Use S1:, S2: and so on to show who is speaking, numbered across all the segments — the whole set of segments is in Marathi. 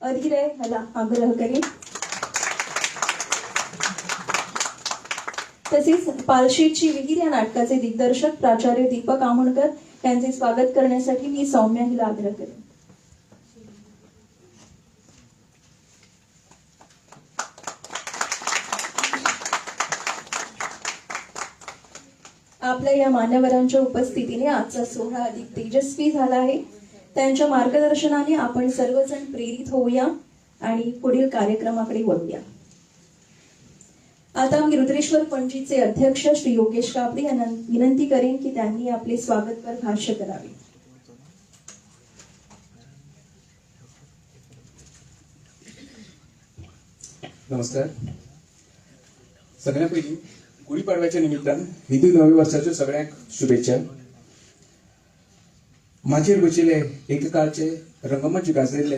S1: अधीर आहे ह्याला आग्रह करेन. तसेच पालशेतची विहीर या नाटकाचे दिग्दर्शक प्राचार्य दीपक आमोणकर यांचे स्वागत करण्यासाठी मी सौम्या हिला आग्रह करेन. आपल्या या मान्यवरांच्या उपस्थितीने आजचा सोहळा अधिक तेजस्वी झाला आहे. त्यांच्या मार्गदर्शनाने आपण सर्वजण प्रेरित होऊया आणि पुढील कार्यक्रमाकडे वळूया. आता मी रुद्रेश्वर पणजीचे अध्यक्ष श्री योगेश कापडे यांना विनंती करेन की त्यांनी आपले स्वागतपर भाष्य करावे.
S2: नमस्कार. सगळ्यांपैकी गुढीपाडव्याच्या निमित्तान हिंदू नववर्षाच्या सगळ्यांक शुभेच्छा. माचेर बशिल्ले एकेकाळचे रंगमंच गाजलेले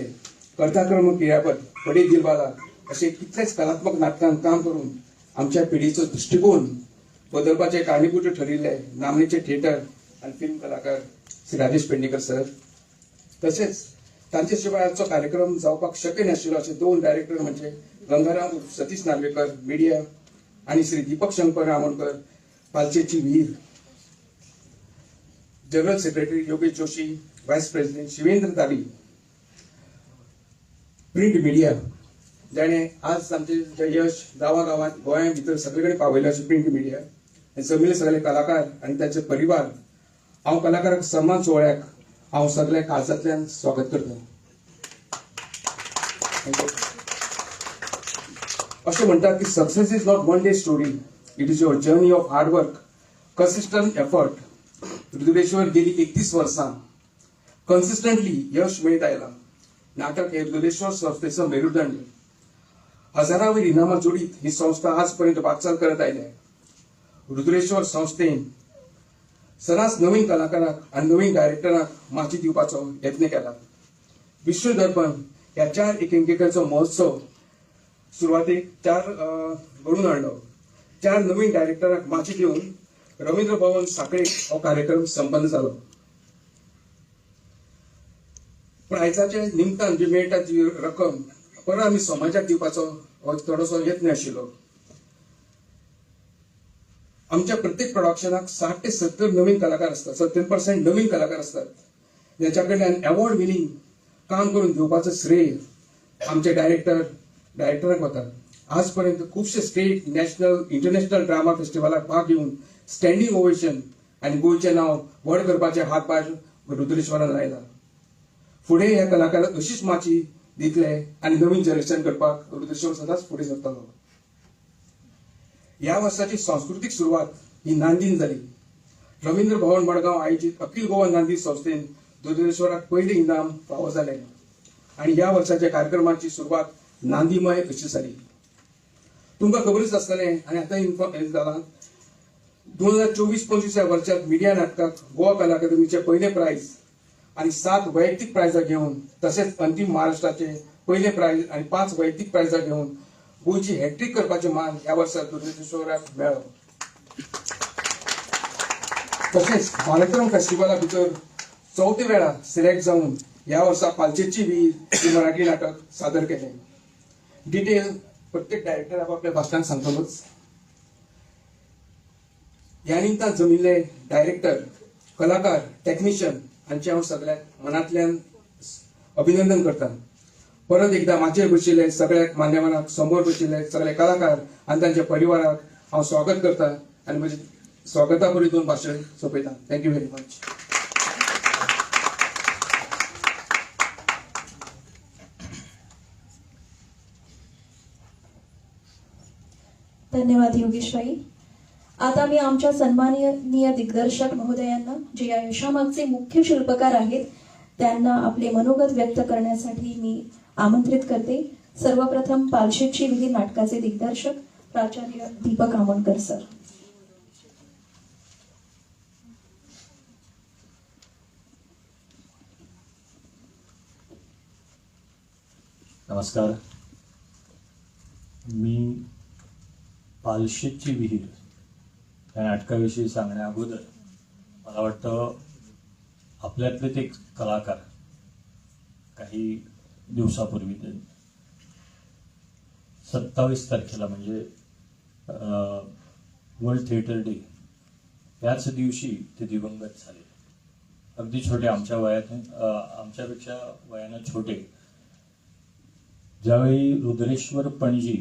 S2: कर्ताक्रमक क्रियापद पडे दिलवाला असे कितलेच कलात्मक नाटकांत काम करून आमच्या पिढीचो दृष्टिकोन बदलपाचे कारणीभूत ठरिल्ले नामनेचे थिएटर आणि फिल्म कलाकार श्री राजेश पेडणेकर सर, तसेच तांचे शिवायचो कार्यक्रम जावपाक शक्य नाशिल्लो असे दोन डायरेक्टर म्हणजे गंगाराम सतीश नार्वेकर मीडिया आणि श्री दीपक शंकर आमोणकर पालशेतची विहीर, general secretary Yogesh Joshi, vice president Shivendra ताली, प्रिंट मीडिया ज्याने आज आमचे यश गावागावात गोंया भितर सगळीकडे पावयले असे प्रिंट मीडिया, जमिल्ले सगळे कलाकार आणि त्यांचे परिवार. हांव कलाकाराक सन्मान सोहळ्याक हांव सगळ्या काळजांतल्यान स्वागत करता. असे म्हणतात की success is not one day story, it is your journey of hard work, consistent effort. Rudreshwar गेली 31 वर्सां कन्सिस्टंटली यश मिळत आयला. नाटक हे रुद्रेश्वर संस्थेचं मेरुदंड. हजारावयर इनामां जोडीत ही संस्था आजपर्यंत वाटचाल करत आयल्या. रुद्रेश्वर संस्थेन सरास नवीन कलाकाराक आणि नवीन डायरेक्टरांक माची दिवपाचो यत्न केला. विश्व दर्पण ह्या 4 एकांकिकांचो महोत्सव सुरवातेक 4 घडून हाडलो. 4 नवीन डायरेक्टरांक माची दिवन रवींद्र भवन साखळे हो कार्यक्रम संपन्न जालो. प्रायजाच्या निमतान जी मेळटा ती रक्कम परत आमी समाजाक दिवपाचो हो थोडोसो यत्न आशिल्लो. आमच्या प्रत्येक प्रोडक्शनाक 60 ते 70 नवीन कलाकार असतात, 70% नवीन कलाकार असतात. ज्याच्या कडल्यान अवॉर्ड विनिंग काम करून दिवपाचो श्रेय आमचे डायरेक्टरांक वता. आजपर्यंत खुबशे स्टेट, नॅशनल, इंटरनॅशनल ड्रामा फेस्टिवलाक भाग घेवन स्टँडिंग ओवेशन आणि गोंयचें नांव व्हड करपाचे हातभार रुद्रेश्वरान लायला. फुडें ह्या कलाकाराक अशीच माची दितले आणि नवीन जनरेशन करपाक रुद्रेश्वर सदांच फुडें सरतलो. ह्या वर्साची सांस्कृतिक सुरवात ही नांदीन जाली. रवींद्र भवन मडगांव आयोजित अखिल गोवा नांदी संस्थेन रुद्रेश्वराक पयलें इनाम फावो जालें आणि ह्या वर्साच्या कार्यक्रमाची सुरवात नांदीमय अशी जाली. तुमकां खबरच आसतलें आनी आतां इन्फॉर्म जालां 2024-25 ह्या वर्सात मिडिया नाटकाक गोवा कला अकादमीचे पयले प्राइज आणि 7 वैयक्तिक प्राइजां घेवन, तसेच अंतिम महाराष्ट्राचे पयले प्राइज आणि 5 वैयक्तिक प्राइजां घेवन गोंयची हॅट्रिक करपाचे मान ह्या वर्साक रुद्रेश्वराक मेळ्ळो. तसेच कार्यक्रम फेस्टिवला भितर 4थ्या वेळा सिलेक्ट जावन ह्या वर्सा पालशेतची विहीर ही मराठी नाटक सादर केलें. डिटेल प्रत्येक डायरेक्टर आपापल्या भाशणांत सांगतलोच. ह्या निमतान जमिल्ले डायरेक्टर, कलाकार, टेक्निशियन हांचे हांव सगळ्याक मनांतल्यान अभिनंदन करता. परत एकदा माचेर बशिल्ले सगळ्याक मान्यवरांक, समोर बशिल्ले सगळे कलाकार आणि तांच्या परिवाराक हांव स्वागत करता आणि म्हजे स्वागता परस 2 भाशण सोंपयता. Thank you very much.
S1: धन्यवाद योगेशबाई. आता मी आमच्या सन्माननीय दिग्दर्शक महोदयांना, जे या यशामागचे मुख्य शिल्पकार आहेत, त्यांना आपले मनोगत व्यक्त करण्यासाठी मी आमंत्रित करते. सर्वप्रथम पालशेतची विहीर नाटकाचे दिग्दर्शक प्राचार्य दीपक आमोणकर सर.
S3: नमस्कार. मी पालशेतची विहीर या नाटकाविषयी सांगण्या अगोदर मला वाटतं आपल्यातलेच एक कलाकार काही दिवसापूर्वी 27 तारखेला म्हणजे वर्ल्ड थिएटर डे याच दिवशी ते दिवंगत झाले. अगदी छोटे, आमच्या वयात, आमच्यापेक्षा वयानं छोटे. ज्यावेळी रुद्रेश्वर पणजी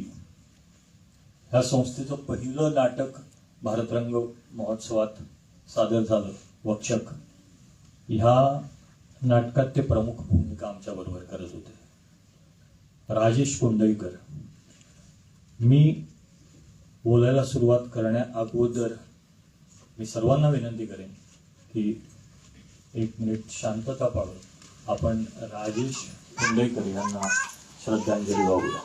S3: ह्या संस्थेचं पहिलं नाटक भारतरंग महोत्सवात सादर झालं, वक्षक, ह्या नाटकात ते प्रमुख भूमिका आमच्या बरोबर करत होते. राजेश कुंडईकर. मी बोलायला सुरुवात करण्या अगोदर मी सर्वांना विनंती करेन की 1 मिनिट शांतता पाळून आपण राजेश कुंडईकर यांना श्रद्धांजली वाहूया.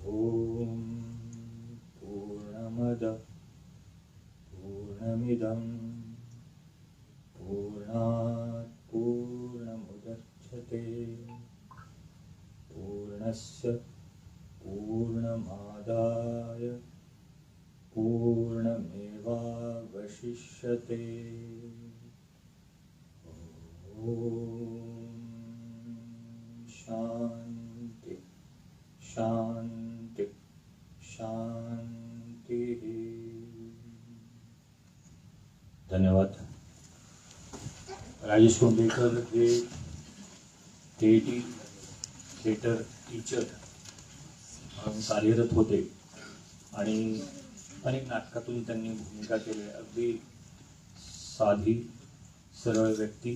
S3: ओम पूर्णमद पूर्णमिदं पूर्णात् पूर्णमुदच्यते पूर्णस्य पूर्णमादाय पूर्णमेवावशिष्यते. ओम शांति शांति शांति. धन्यवाद. राजेश कुंडेकर हे थिएटर टीचर म्हणून कार्यरत होते आणि अनेक नाटकातून त्यांनी भूमिका केल्या. अगदी साधी सरळ व्यक्ती.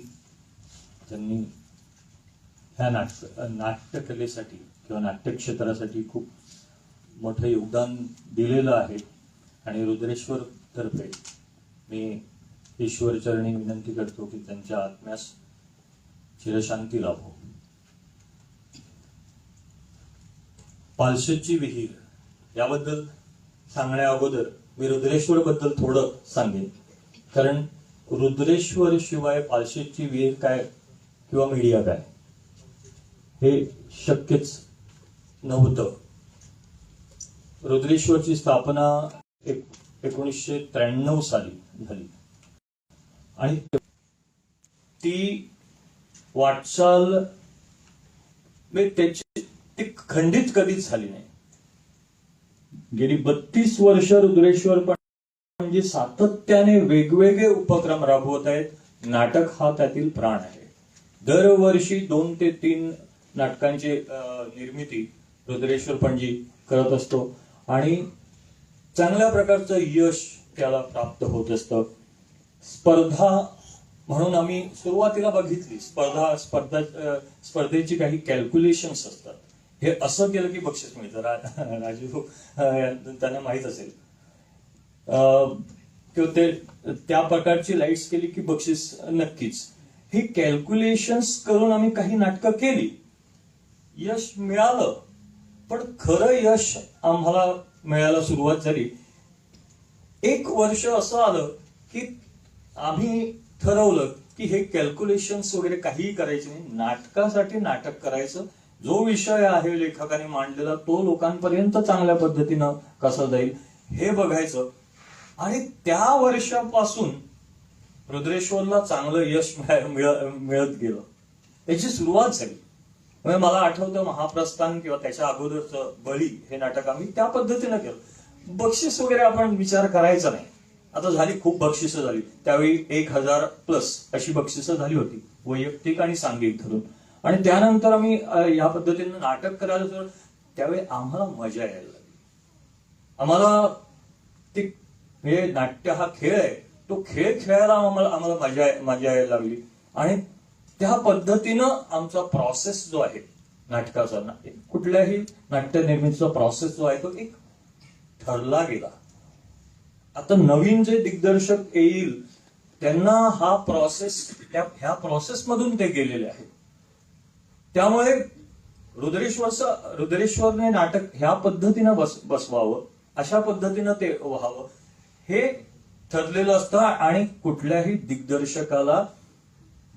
S3: त्यांनी ह्या नाट्यकलेसाठी किंवा नाट्यक्षेत्रासाठी खूप मोठं योगदान दिलेलं आहे आणि रुद्रेश्वर तर्फे मी ईश्वरचरणी विनंती करतो की त्यांच्या आत्म्यास चिरशांती लाभो. पालशेतची विहीर याबद्दल सांगण्या अगोदर मी रुद्रेश्वर बद्दल थोडं सांगेन, कारण रुद्रेश्वर शिवाय पालशेतची विहीर काय किंवा मीडिया काय हे शक्यच नव्हतं. रुद्रेश्वरची स्थापना 1993 साली झाली आणि ती वाटचाल त्याची ती खंडित कधीच झाली नाही. गेली 32 वर्ष रुद्रेश्वर म्हणजे सातत्याने वेगवेगळे उपक्रम राबवत आहेत. नाटक हा त्यातील प्राण आहे. दरवर्षी 2 ते 3 नाटकांची निर्मिती रुद्रेश्वर पणजी करत असतो आणि चांगल्या प्रकारचं यश त्याला प्राप्त होत असतं. स्पर्धा म्हणून आम्ही सुरुवातीला बघितली, स्पर्धेची काही कॅल्क्युलेशन्स असतात. हे असं केलं की बक्षीस मिळतं. राजू त्यांना माहित असेल किंवा ते त्या प्रकारची लाईट्स केली की बक्षीस नक्कीच. ही कॅल्क्युलेशन्स करून आम्ही काही नाटकं केली, यश मिळालं. पण खरं यश आम्हाला मिळायला सुरुवात झाली 1 वर्ष असं आलं की आम्ही ठरवलं की हे कॅल्क्युलेशन्स वगैरे काहीही करायचे नाही. नाटकासाठी नाटक करायचं. जो विषय आहे लेखकाने मांडलेला तो लोकांपर्यंत चांगल्या पद्धतीनं कसा जाईल हे बघायचं. आणि त्या वर्षापासून रुद्रेश्वरला चांगलं यश मिळत गेलं. त्याची सुरुवात झाली. म्हणजे मला आठवतं महाप्रस्थान किंवा त्याच्या अगोदरचं बळी हे नाटक आम्ही त्या पद्धतीनं केलं. बक्षीस वगैरे आपण विचार करायचा नाही. आता झाली, खूप बक्षिसं झाली. त्यावेळी 1000+ अशी बक्षिसं झाली होती, वैयक्तिक आणि सांघिक धरून. आणि त्यानंतर आम्ही या पद्धतीनं नाटक करायला सुरू. त्यावेळी आम्हाला मजा यायला लागली. आम्हाला ते हे नाट्य हा खेळ आहे, तो खेळ खेळायला आम्हाला मजा यायला लागली. आणि त्या पद्धतीनं आमचा प्रोसेस जो आहे नाटकाचा, कुठल्याही नाट्य निर्मितीचा प्रोसेस जो आहे तो एक ठरला गेला. आता नवीन जे दिग्दर्शक येईल त्यांना हा प्रोसेस, ह्या प्रोसेस मधून ते गेलेले आहेत. त्यामुळे रुद्रेश्वरने नाटक ह्या पद्धतीनं बसवावं, अशा पद्धतीनं ते व्हावं हे ठरलेलं असतं. आणि कुठल्याही दिग्दर्शकाला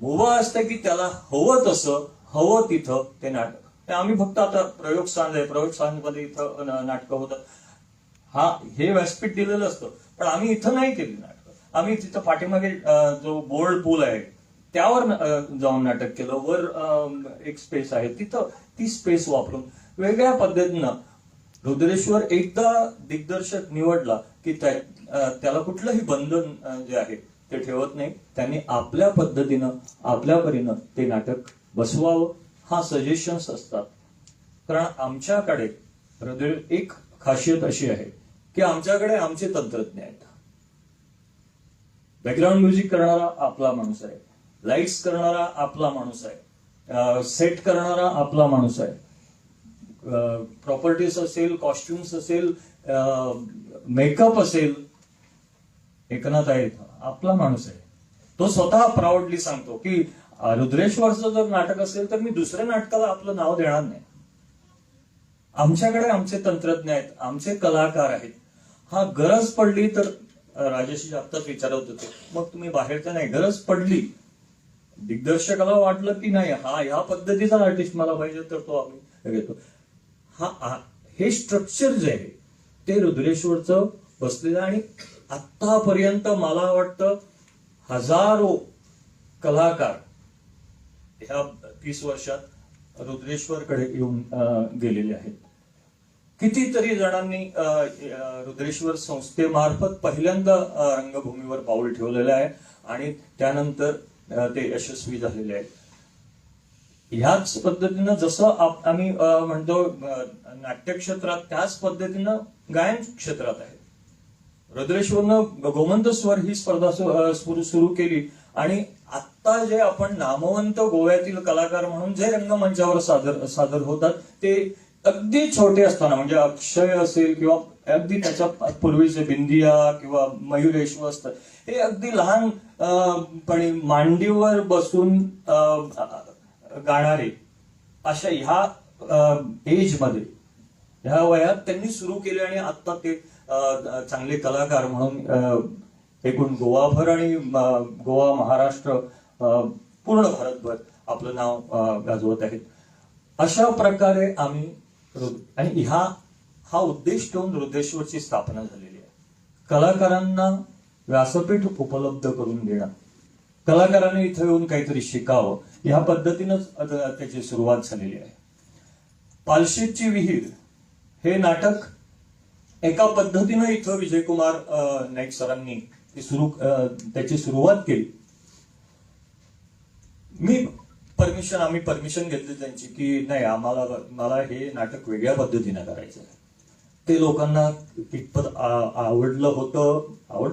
S3: मुभा असते की त्याला हवं तसं हवं तिथं ते नाटक. आम्ही फक्त आता प्रयोगस्थानमध्ये इथं नाटकं होतात, हे व्यासपीठ दिलेलं असतं, पण आम्ही इथं नाही केली नाटकं. आम्ही तिथं पाठीमागे जो बोर्ड पूल आहे त्यावर जाऊन नाटक केलं. वर एक स्पेस आहे तिथं, ती स्पेस वापरून वेगळ्या पद्धतीनं रुद्रेश्वर एकदा दिग्दर्शक निवडला की त्याला कुठलंही बंधन जे आहे ते ठेवत नाही. त्यांनी आपल्या पद्धतीनं आपल्या परीनं ते नाटक बसवावं. हा सजेशन्स असतात. कारण आमच्याकडे एक खासियत अशी आहे की आमच्याकडे आमचे तंत्रज्ञ आहेत. बॅकग्राऊंड म्युझिक करणारा आपला माणूस आहे, लाईट्स करणारा आपला माणूस आहे, सेट करणारा आपला माणूस आहे, प्रॉपर्टीज असेल, कॉस्ट्युम्स असेल, मेकअप असेल, एकनाथ आहे आपला माणूस आहे. तो स्वतः प्राऊडली सांगतो की रुद्रेश्वरचं जर नाटक असेल तर मी दुसऱ्या नाटकाला आपलं नाव देणार नाही. आमच्याकडे आमचे तंत्रज्ञ आहेत, आमचे कलाकार आहेत. हा गरज पडली तर राजेशजी आत्ताच विचारत होते, मग तुम्ही बाहेरच्या नाही, गरज पडली दिग्दर्शकाला वाटलं की नाही हा ह्या पद्धतीचा आर्टिस्ट मला पाहिजे तर तो आम्ही घेतो. हे स्ट्रक्चर जे आहे ते रुद्रेश्वरचं बसलेलं. आणि आतापर्यंत मला वाटतं हजारो कलाकार ह्या 30 वर्षात रुद्रेश्वरकडे येऊन गेलेले आहेत. कितीतरी जणांनी रुद्रेश्वर संस्थेमार्फत पहिल्यांदा रंगभूमीवर पाऊल ठेवलेलं आहे आणि त्यानंतर ते यशस्वी झालेले आहेत. ह्याच पद्धतीनं जसं आम्ही म्हणतो नाट्य क्षेत्रात, त्याच पद्धतीनं गायन क्षेत्रात आहे. रुद्रेश्वरनं गोमंत स्वर ही स्पर्धा सुरू केली आणि आता जे आपण नामवंत गोव्यातील कलाकार म्हणून जे रंगमंचावर सादर होतात ते अगदी छोटे असताना, म्हणजे अक्षय असेल किंवा अगदी त्याच्या पूर्वीचे बिंदिया किंवा मयुरेश्वर असतात, हे अगदी लहानपणी मांडीवर बसून गाणारे अशा ह्या एज मध्ये, ह्या वयात त्यांनी सुरू केले आणि आता ते चांगले कलाकार म्हणून एकूण गोवाभर आणि गोवा, महाराष्ट्र, पूर्ण भारतभर आपलं नाव गाजवत आहेत. अशा प्रकारे आम्ही आणि हा उद्देश ठेवून रुद्रेश्वरची स्थापना झालेली आहे. कलाकारांना व्यासपीठ उपलब्ध करून देणं, कलाकारांनी इथं येऊन काहीतरी शिकावं, ह्या पद्धतीनंच त्याची सुरुवात झालेली आहे. पालशेतची विहीर हे नाटक एका पद्धतीनं इथं विजयकुमार नाईक सरांनी त्याची सुरुवात केली. आम्ही परमिशन घेतली त्यांची की नाही, मला हे नाटक वेगळ्या पद्धतीनं करायचं आहे. ते लोकांना कितपत आवडलं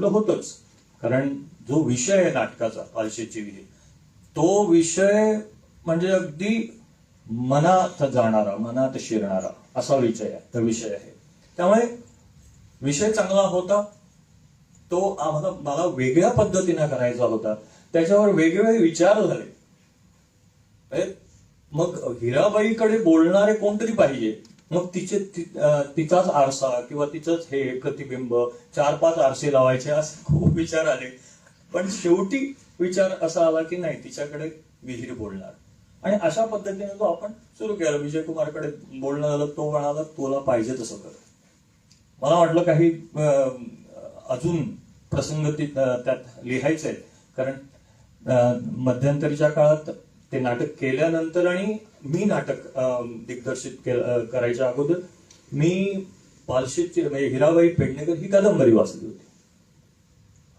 S3: होतंच, कारण जो विषय आहे नाटकाचा पालशेतची विहीर, तो विषय म्हणजे अगदी मनात जाणारा, मनात शिरणारा असा विषय आहे. त्यामुळे विषय चांगला होता, तो मला वेगळ्या पद्धतीनं करायचा होता. त्याच्यावर वेगवेगळे विचार झाले. मग हिराबाईकडे बोलणारे कोणतरी पाहिजे, मग तिचाच आरसा किंवा तिचंच हे प्रतिबिंब, 4-5 आरसे लावायचे, असे खूप विचार आले. पण शेवटी विचार असा आला की नाही, तिच्याकडे विहीर बोलणार. आणि अशा पद्धतीने तो आपण सुरू केला. विजयकुमारकडे बोलणं झालं, तो म्हणाला तुला पाहिजे तसं कर. मला वाटलं काही अजून प्रसंग त्यात लिहायचे आहेत, कारण मध्यंतरीच्या काळात ते नाटक केल्यानंतर आणि मी नाटक दिग्दर्शित करायच्या अगोदर मी पालशेतची म्हणजे हिराबाई पेडणेकर ही कादंबरी वाचली होती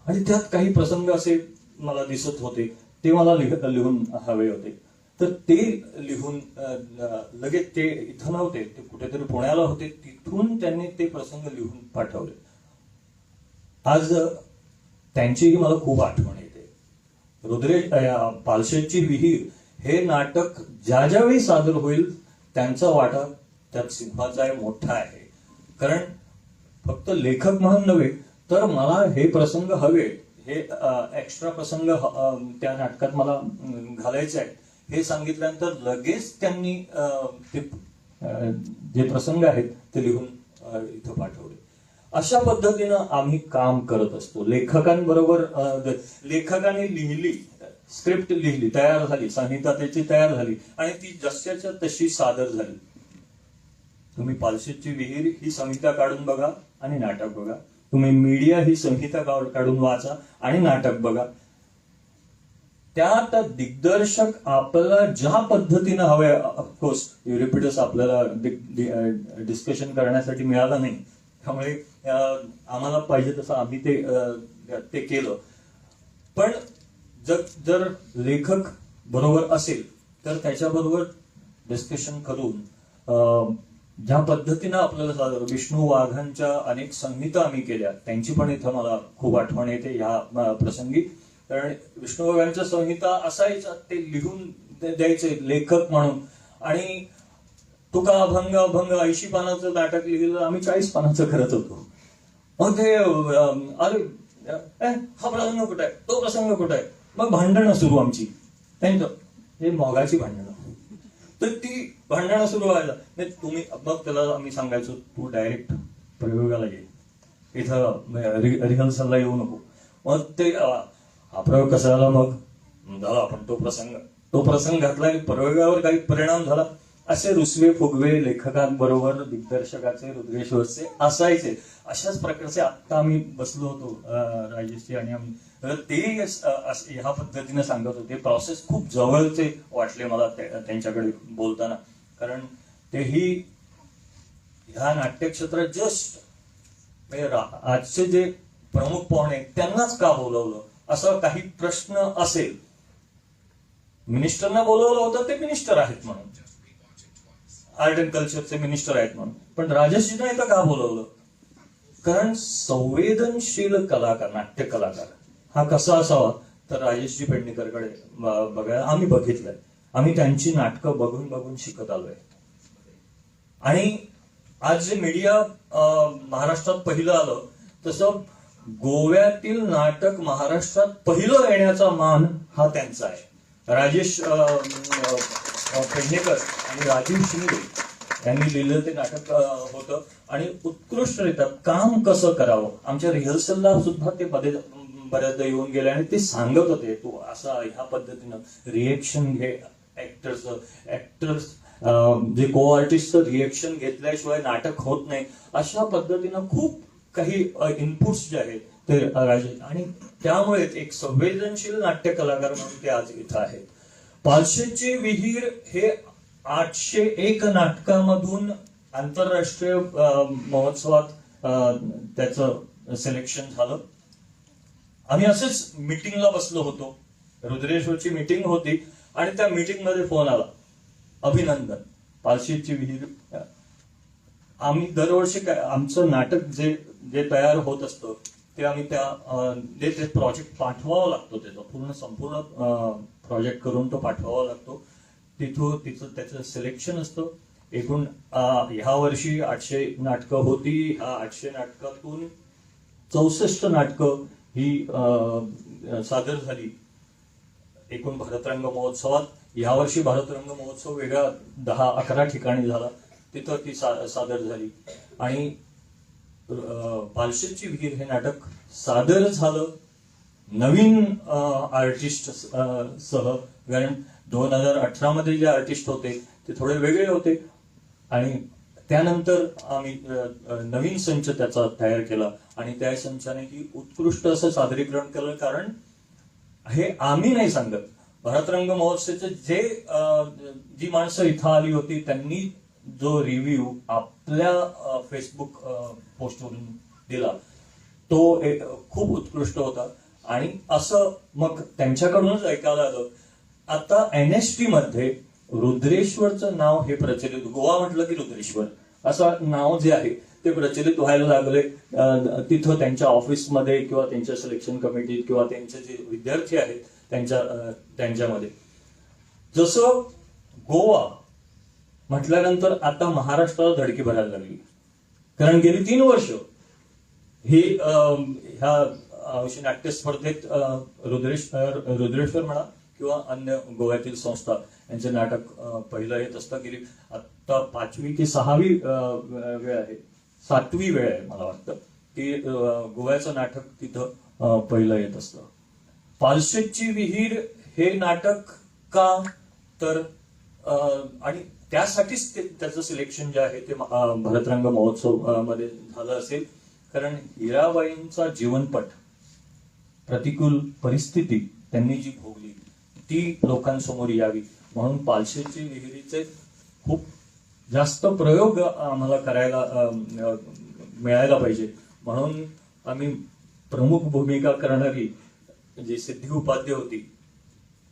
S3: आणि त्यात काही प्रसंग असे मला दिसत होते, ते मला लिहून हवे होते. तर ते लिहून लगेच ते इथं नव्हते, ते कुठेतरी पुण्याला होते. तिथून त्यांनी ते प्रसंग लिहून पाठवले. आज त्यांचीही मला खूप आठवण येते. पालशेतची विहीर हे नाटक ज्या ज्यावेळी सादर होईल त्यांचा वाटा त्यात सिंहाचा आहे, मोठा आहे. कारण फक्त लेखक म्हणून नव्हे, तर मला हे प्रसंग हवे, हे एक्स्ट्रा प्रसंग त्या नाटकात मला घालायचे आहे, हे सांगितल्यानंतर लगेच त्यांनी जे प्रसंग आहेत ते लिहून इथं पाठवले. अशा पद्धतीनं आम्ही काम करत असतो. लेखकांबरोबर लेखकाने लिहिली, स्क्रिप्ट लिहिली, तयार झाली, संहिता त्याची तयार झाली आणि ती जशाच्या तशी सादर झाली. तुम्ही पालशेतची विहीर ही संहिता काढून बघा आणि नाटक बघा. तुम्ही मीडिया ही संहिता काढून वाचा आणि नाटक बघा. त्यात दिग्दर्शक आपल्याला ज्या पद्धतीनं हवंय, ऑफकोर्स युरिपिडस आपल्याला डिस्कशन करण्यासाठी मिळालं नाही, त्यामुळे आम्हाला पाहिजे तसं आम्ही ते केलं. पण जर लेखक बरोबर असेल तर त्याच्याबरोबर डिस्कशन करून ज्या पद्धतीनं आपल्याला विष्णू वाघांच्या अनेक संहिता आम्ही केल्या, त्यांची पण इथं मला खूप आठवण येते ह्या प्रसंगी. कारण विष्णू वाघांच्या संहिता असायच्या, ते लिहून द्यायचे लेखक म्हणून. आणि तुका अभंग अभंग 80 पानाचं नाटक लिहिलं, आम्ही 40 पानाचं करत होतो. मग ते अरे हा प्रसंग कुठे आहे, तो प्रसंग कुठे आहे, मग भांडणं सुरू आमची त्यांचं, हे मोगाची भांडणं. तर ती भांडणं सुरू व्हायला तुम्ही मग त्याला आम्ही सांगायचो, तू डायरेक्ट प्रयोगाला ये, इथं रिहर्सलला येऊ नको. मग ते हा प्रयोग कसा झाला, मग झाला आपण तो प्रसंग घातला आणि प्रयोगावर काही परिणाम झाला. असे रुसवे फुगवे लेखकांबरोबर दिग्दर्शकाचे, रुद्रेश्वरचे असायचे. अशाच प्रकारचे आत्ता आम्ही बसलो होतो राजेशजी आणि आम्ही, ते ह्या पद्धतीने सांगत होते. प्रोसेस खूप जवळचे वाटले मला त्यांच्याकडे बोलताना. कारण तेही ह्या नाट्यक्षेत्रात जस्ट आजचे जे प्रमुख पाहुणे त्यांनाच का बोलवलं, असं काही प्रश्न असेल. मिनिस्टरना बोलवलं होतं, ते मिनिस्टर आहेत म्हणून, आर्ट अँड कल्चरचे मिनिस्टर आहेत म्हणून. पण राजेशजींना इथं का बोलवलं, कारण संवेदनशील कलाकार, नाट्य कलाकार हा कसा असावा, तर राजेशजी पेडणेकरकडे बघायला आम्ही बघितलंय. आम्ही त्यांची नाटकं बघून बघून शिकत आलोय. आणि आज जे मीडिया महाराष्ट्रात पहिलं आलं, तसं गोव्यातील नाटक महाराष्ट्रात पहिलं येण्याचा मान हा त्यांचा आहे. राजेश पेडणेकर आणि राजीव शिंदे यांनी लिहिलं ते नाटक होतं आणि उत्कृष्टरित्या काम कसं करावं. आमच्या रिहर्सलला सुद्धा ते बऱ्याचदा येऊन गेले आणि ते सांगत होते, तू असा ह्या पद्धतीनं रिएक्शन घे, ऍक्टर्स जे को आर्टिस्टचं रिएक्शन घेतल्याशिवाय नाटक होत नाही. अशा पद्धतीनं खूप काही इनपुट्स जे आहेत ते राजे, आणि त्यामुळे एक संवेदनशील नाट्य कलाकार म्हणून ते आज इथं आहेत. पालशेतची विहीर हे 801 नाटकामधून आंतरराष्ट्रीय महोत्सवात त्याचं सिलेक्शन झालं. आम्ही असेच मीटिंगला बसलो होतो, रुद्रेश्वरची मीटिंग होती आणि त्या मीटिंग मध्ये फोन आला, अभिनंदन, पालशेतची विहीर. आम्ही दरवर्षी आमचं नाटक जे तयार होत असतं ते आम्ही ते प्रोजेक्ट पाठवावं लागतो, त्याचा संपूर्ण प्रोजेक्ट करून तो पाठवावा लागतो. त्याचं सिलेक्शन असतं. एकूण ह्या वर्षी 800 नाटकं होती. ह्या 800 नाटकातून 64 नाटकं ही सादर झाली एकूण भारतरंग महोत्सवात. ह्या वर्षी भारतरंग महोत्सव वेगळा 10-11 ठिकाणी झाला, तिथं ती सादर झाली. आणि पालशेतची विहीर हे नाटक सादर झालं नवीन आर्टिस्ट सह. कारण 2018 मध्ये जे आर्टिस्ट होते ते थोडे वेगळे होते आणि त्यानंतर आम्ही नवीन संच त्याचा तयार केला आणि त्या संचाने ही उत्कृष्ट असं सादरीकरण केलं. कारण हे आम्ही नाही सांगत, भारतरंग महोत्सवाचे जी माणसं इथं आली होती त्यांनी जो रिव्ह्यू आपल्या फेसबुक पोस्टवरून दिला तो खूप उत्कृष्ट होता. आणि असं मग त्यांच्याकडूनच ऐकायला आलं. आता NST मध्ये रुद्रेश्वरचं नाव हे प्रचलित, गोवा म्हटलं की रुद्रेश्वर असं नाव जे आहे ते प्रचलित व्हायला लागले. तिथं त्यांच्या ऑफिसमध्ये किंवा त्यांच्या सिलेक्शन कमिटीत किंवा त्यांचे जे विद्यार्थी आहेत त्यांच्यामध्ये जसं गोवा म्हटल्यानंतर आता महाराष्ट्राला धडकी भरायला लागली. कारण गेली 3 वर्ष ही ह्या नाट्य स्पर्धेत रुद्रेश्वर म्हणा किंवा अन्य गोव्यातील संस्था यांचं नाटक पहिलं येत असतं. गेली आता 5वी की 6वी वेळ आहे, 7वी वेळ आहे मला वाटतं की गोव्याचं नाटक तिथं पहिलं येत असतं. पालशेतची विहीर हे नाटक का, तर आणि त्यासाठीच त्याचं सिलेक्शन जे आहे ते भरतरंग महोत्सव मध्ये झालं असेल, कारण हिराबाईंचा जीवनपट, प्रतिकूल परिस्थिती त्यांनी जी भोगली ती लोकांसमोर यावी म्हणून पालशेतची विहिरीचे खूप जास्त प्रयोग आम्हाला करायला मिळायला पाहिजे, म्हणून आम्ही प्रमुख भूमिका करणारी जी सिद्धी उपाध्याय होती,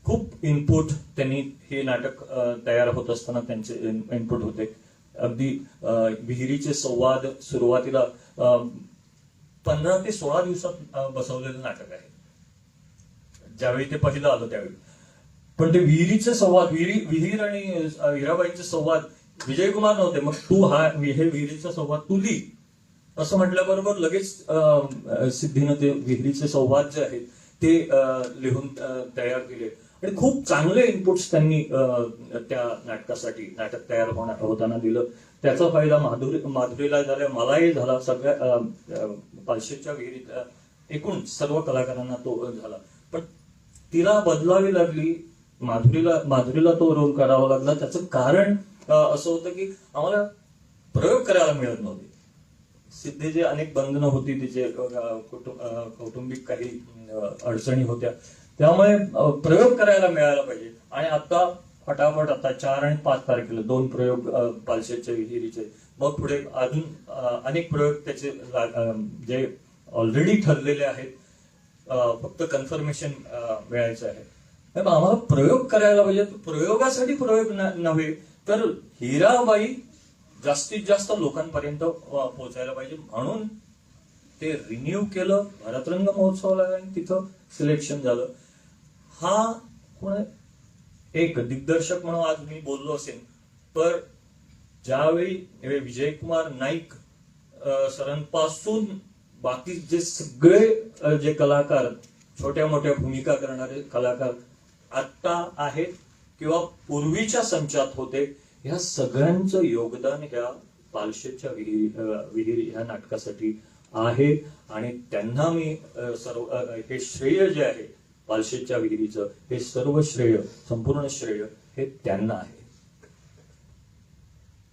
S3: खूप इनपुट त्यांनी हे नाटक तयार होत असताना त्यांचे इनपुट होते. अगदी विहिरीचे संवाद सुरुवातीला 15 ते 16 दिवसात बसवलेलं नाटक आहे ज्यावेळी ते पहिलं आलं त्यावेळी. पण ते विहिरीचे संवाद, विहीर आणि हिराबाईंचे संवाद विजयकुमार नव्हते, मग तू हे विहिरीचा संवाद तू लिही असं म्हटल्याबरोबर लगेच सिद्धीनं ते विहिरीचे संवाद जे आहेत ते लिहून तयार केले आणि खूप चांगले इनपुट्स त्यांनी त्या नाटकासाठी, नाटक तयार होताना दिलं. त्याचा फायदा माधुरीला झाला, मलाही झाला, सगळ्या पालशेतच्या विहिरीत एकूण सर्व कलाकारांना तो झाला. पण तिला बदलावी लागली, माधुरीला तो रोल करावा लागला. त्याचं कारण असं होतं की आम्हाला प्रयोग करायला मिळत नव्हते. सिद्धीचे अनेक बंधनं होती, तिचे कौटुंबिक काही अडचणी होत्या, त्यामुळे प्रयोग करायला मिळायला पाहिजे. आणि आता फटाफट आता 4 आणि 5 तारखेला 2 प्रयोग पालशेतच्या विहिरीचे, मग पुढे अजून अनेक प्रयोग त्याचे जे ऑलरेडी ठरलेले आहेत, फक्त कन्फर्मेशन मिळायचं आहे. आम्हाला प्रयोग करायला पाहिजे. प्रयोगासाठी प्रयोग नव्हे तर हिराबाई जास्तीत जास्त लोकांपर्यंत पोहोचायला पाहिजे, म्हणून ते रिन्यू केलं, भरतरंग महोत्सवाला आणि तिथं सिलेक्शन झालं. हा एक दिग्दर्शक म्हणून आज मी बोललो असेल, पण ज्यावेळी विजयकुमार नाईक सरांपासून बाकी जे सगळे जे कलाकार, छोट्या मोठ्या भूमिका करणारे कलाकार आता आहेत किंवा पूर्वीच्या संचात होते, ह्या सगळ्यांचं योगदान ह्या पालशेतच्या विहिरी ह्या नाटकासाठी आहे. आणि त्यांना मी सर्व हे श्रेय जे आहे पालशेतच्या विहिरीचं, हे सर्व श्रेय, संपूर्ण श्रेय हे त्यांना आहे.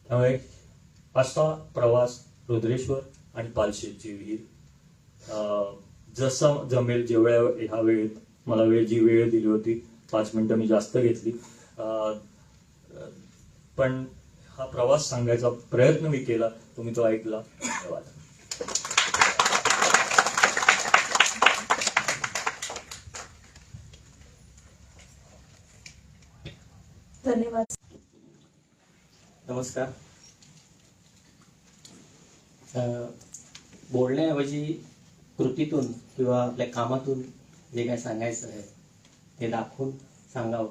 S3: त्यामुळे असा प्रवास रुद्रेश्वर आणि पालशेतची विहीर जसा जमेल, जेवढ्या ह्या वेळेत मला जी वेळ दिली होती, 5 मिनिटं मी जास्त घेतली, पण हा प्रवास सांगायचा प्रयत्न मी केला, तुम्ही तो ऐकला. धन्यवाद.
S1: धन्यवाद.
S4: नमस्कार. बोलण्याऐवजी कृतीतून किंवा आपल्या कामातून जे काय सांगायचं आहे ते दाखवून सांगावं,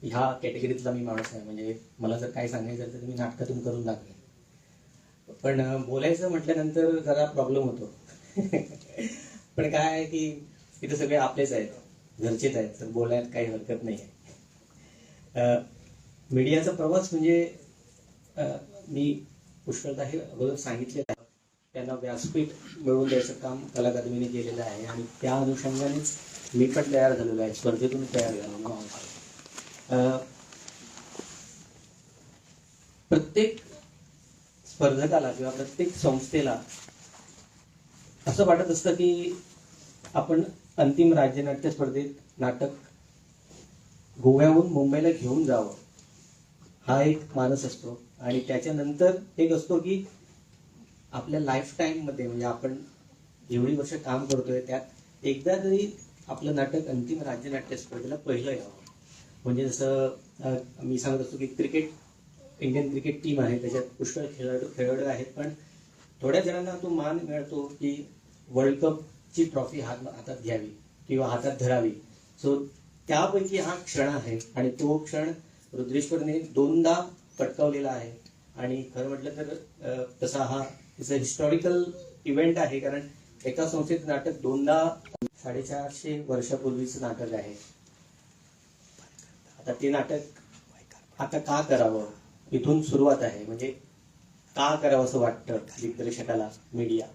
S4: ह्या कॅटेगरीतला मी माणूस आहे. म्हणजे मला जर काय सांगायचं तर मी नाटकातून करून दाखवेन, पण बोलायचं म्हटल्यानंतर जरा प्रॉब्लेम होतो. पण काय आहे की इथे सगळे आपलेच आहेत, घरचेच आहेत, तर बोलायला काही हरकत नाही आहे. मीडियाचा प्रवास म्हणजे मी पुष्कळदा हे अगोदर सांगितलेलं आहे, त्यांना व्यासपीठ मिळवून द्यायचं काम कला अकादमीने केलेलं आहे आणि त्या अनुषंगानेच मी पण तयार झालेलो आहे, स्पर्धेतून तयार झालेलो आहे. प्रत्येक स्पर्धकाला किंवा प्रत्येक संस्थेला असं वाटत असतं की आपण अंतिम राज्यनाट्य स्पर्धेत नाटक गोव्याहून मुंबईला घेऊन जावं, हा एक मानस असतो. आणि त्याच्यानंतर एक असतो की आपल्या लाईफ टाईम मध्ये, म्हणजे आपण जेवढी वर्ष काम करतोय त्यात एकदा तरी आपलं नाटक अंतिम राज्यनाट्य स्पर्धेला पहिलं यावं. म्हणजे जसं मी सांगत असतो की इंडियन क्रिकेट टीम आहे, त्याच्यात पुष्कळ खेळाडू आहेत, पण थोड्या जणांना तो मान मिळतो की वर्ल्ड कपची ट्रॉफी हातात घ्यावी किंवा हातात धरावी. सो त्यापैकी हा क्षण आहे आणि तो क्षण रुद्रेश्वरने 2दा पटकावलेला आहे. आणि खरं म्हटलं तर तसा हा हिस्टॉरिकल इव्हेंट आहे, कारण एका संस्थेचं नाटक 2दा 450 वर्षापूर्वीचं नाटक आहे. आता ते नाटक आता का करावं, इथून सुरुवात आहे. म्हणजे का करावं असं वाटतं दिग्दर्शकाला, मीडिया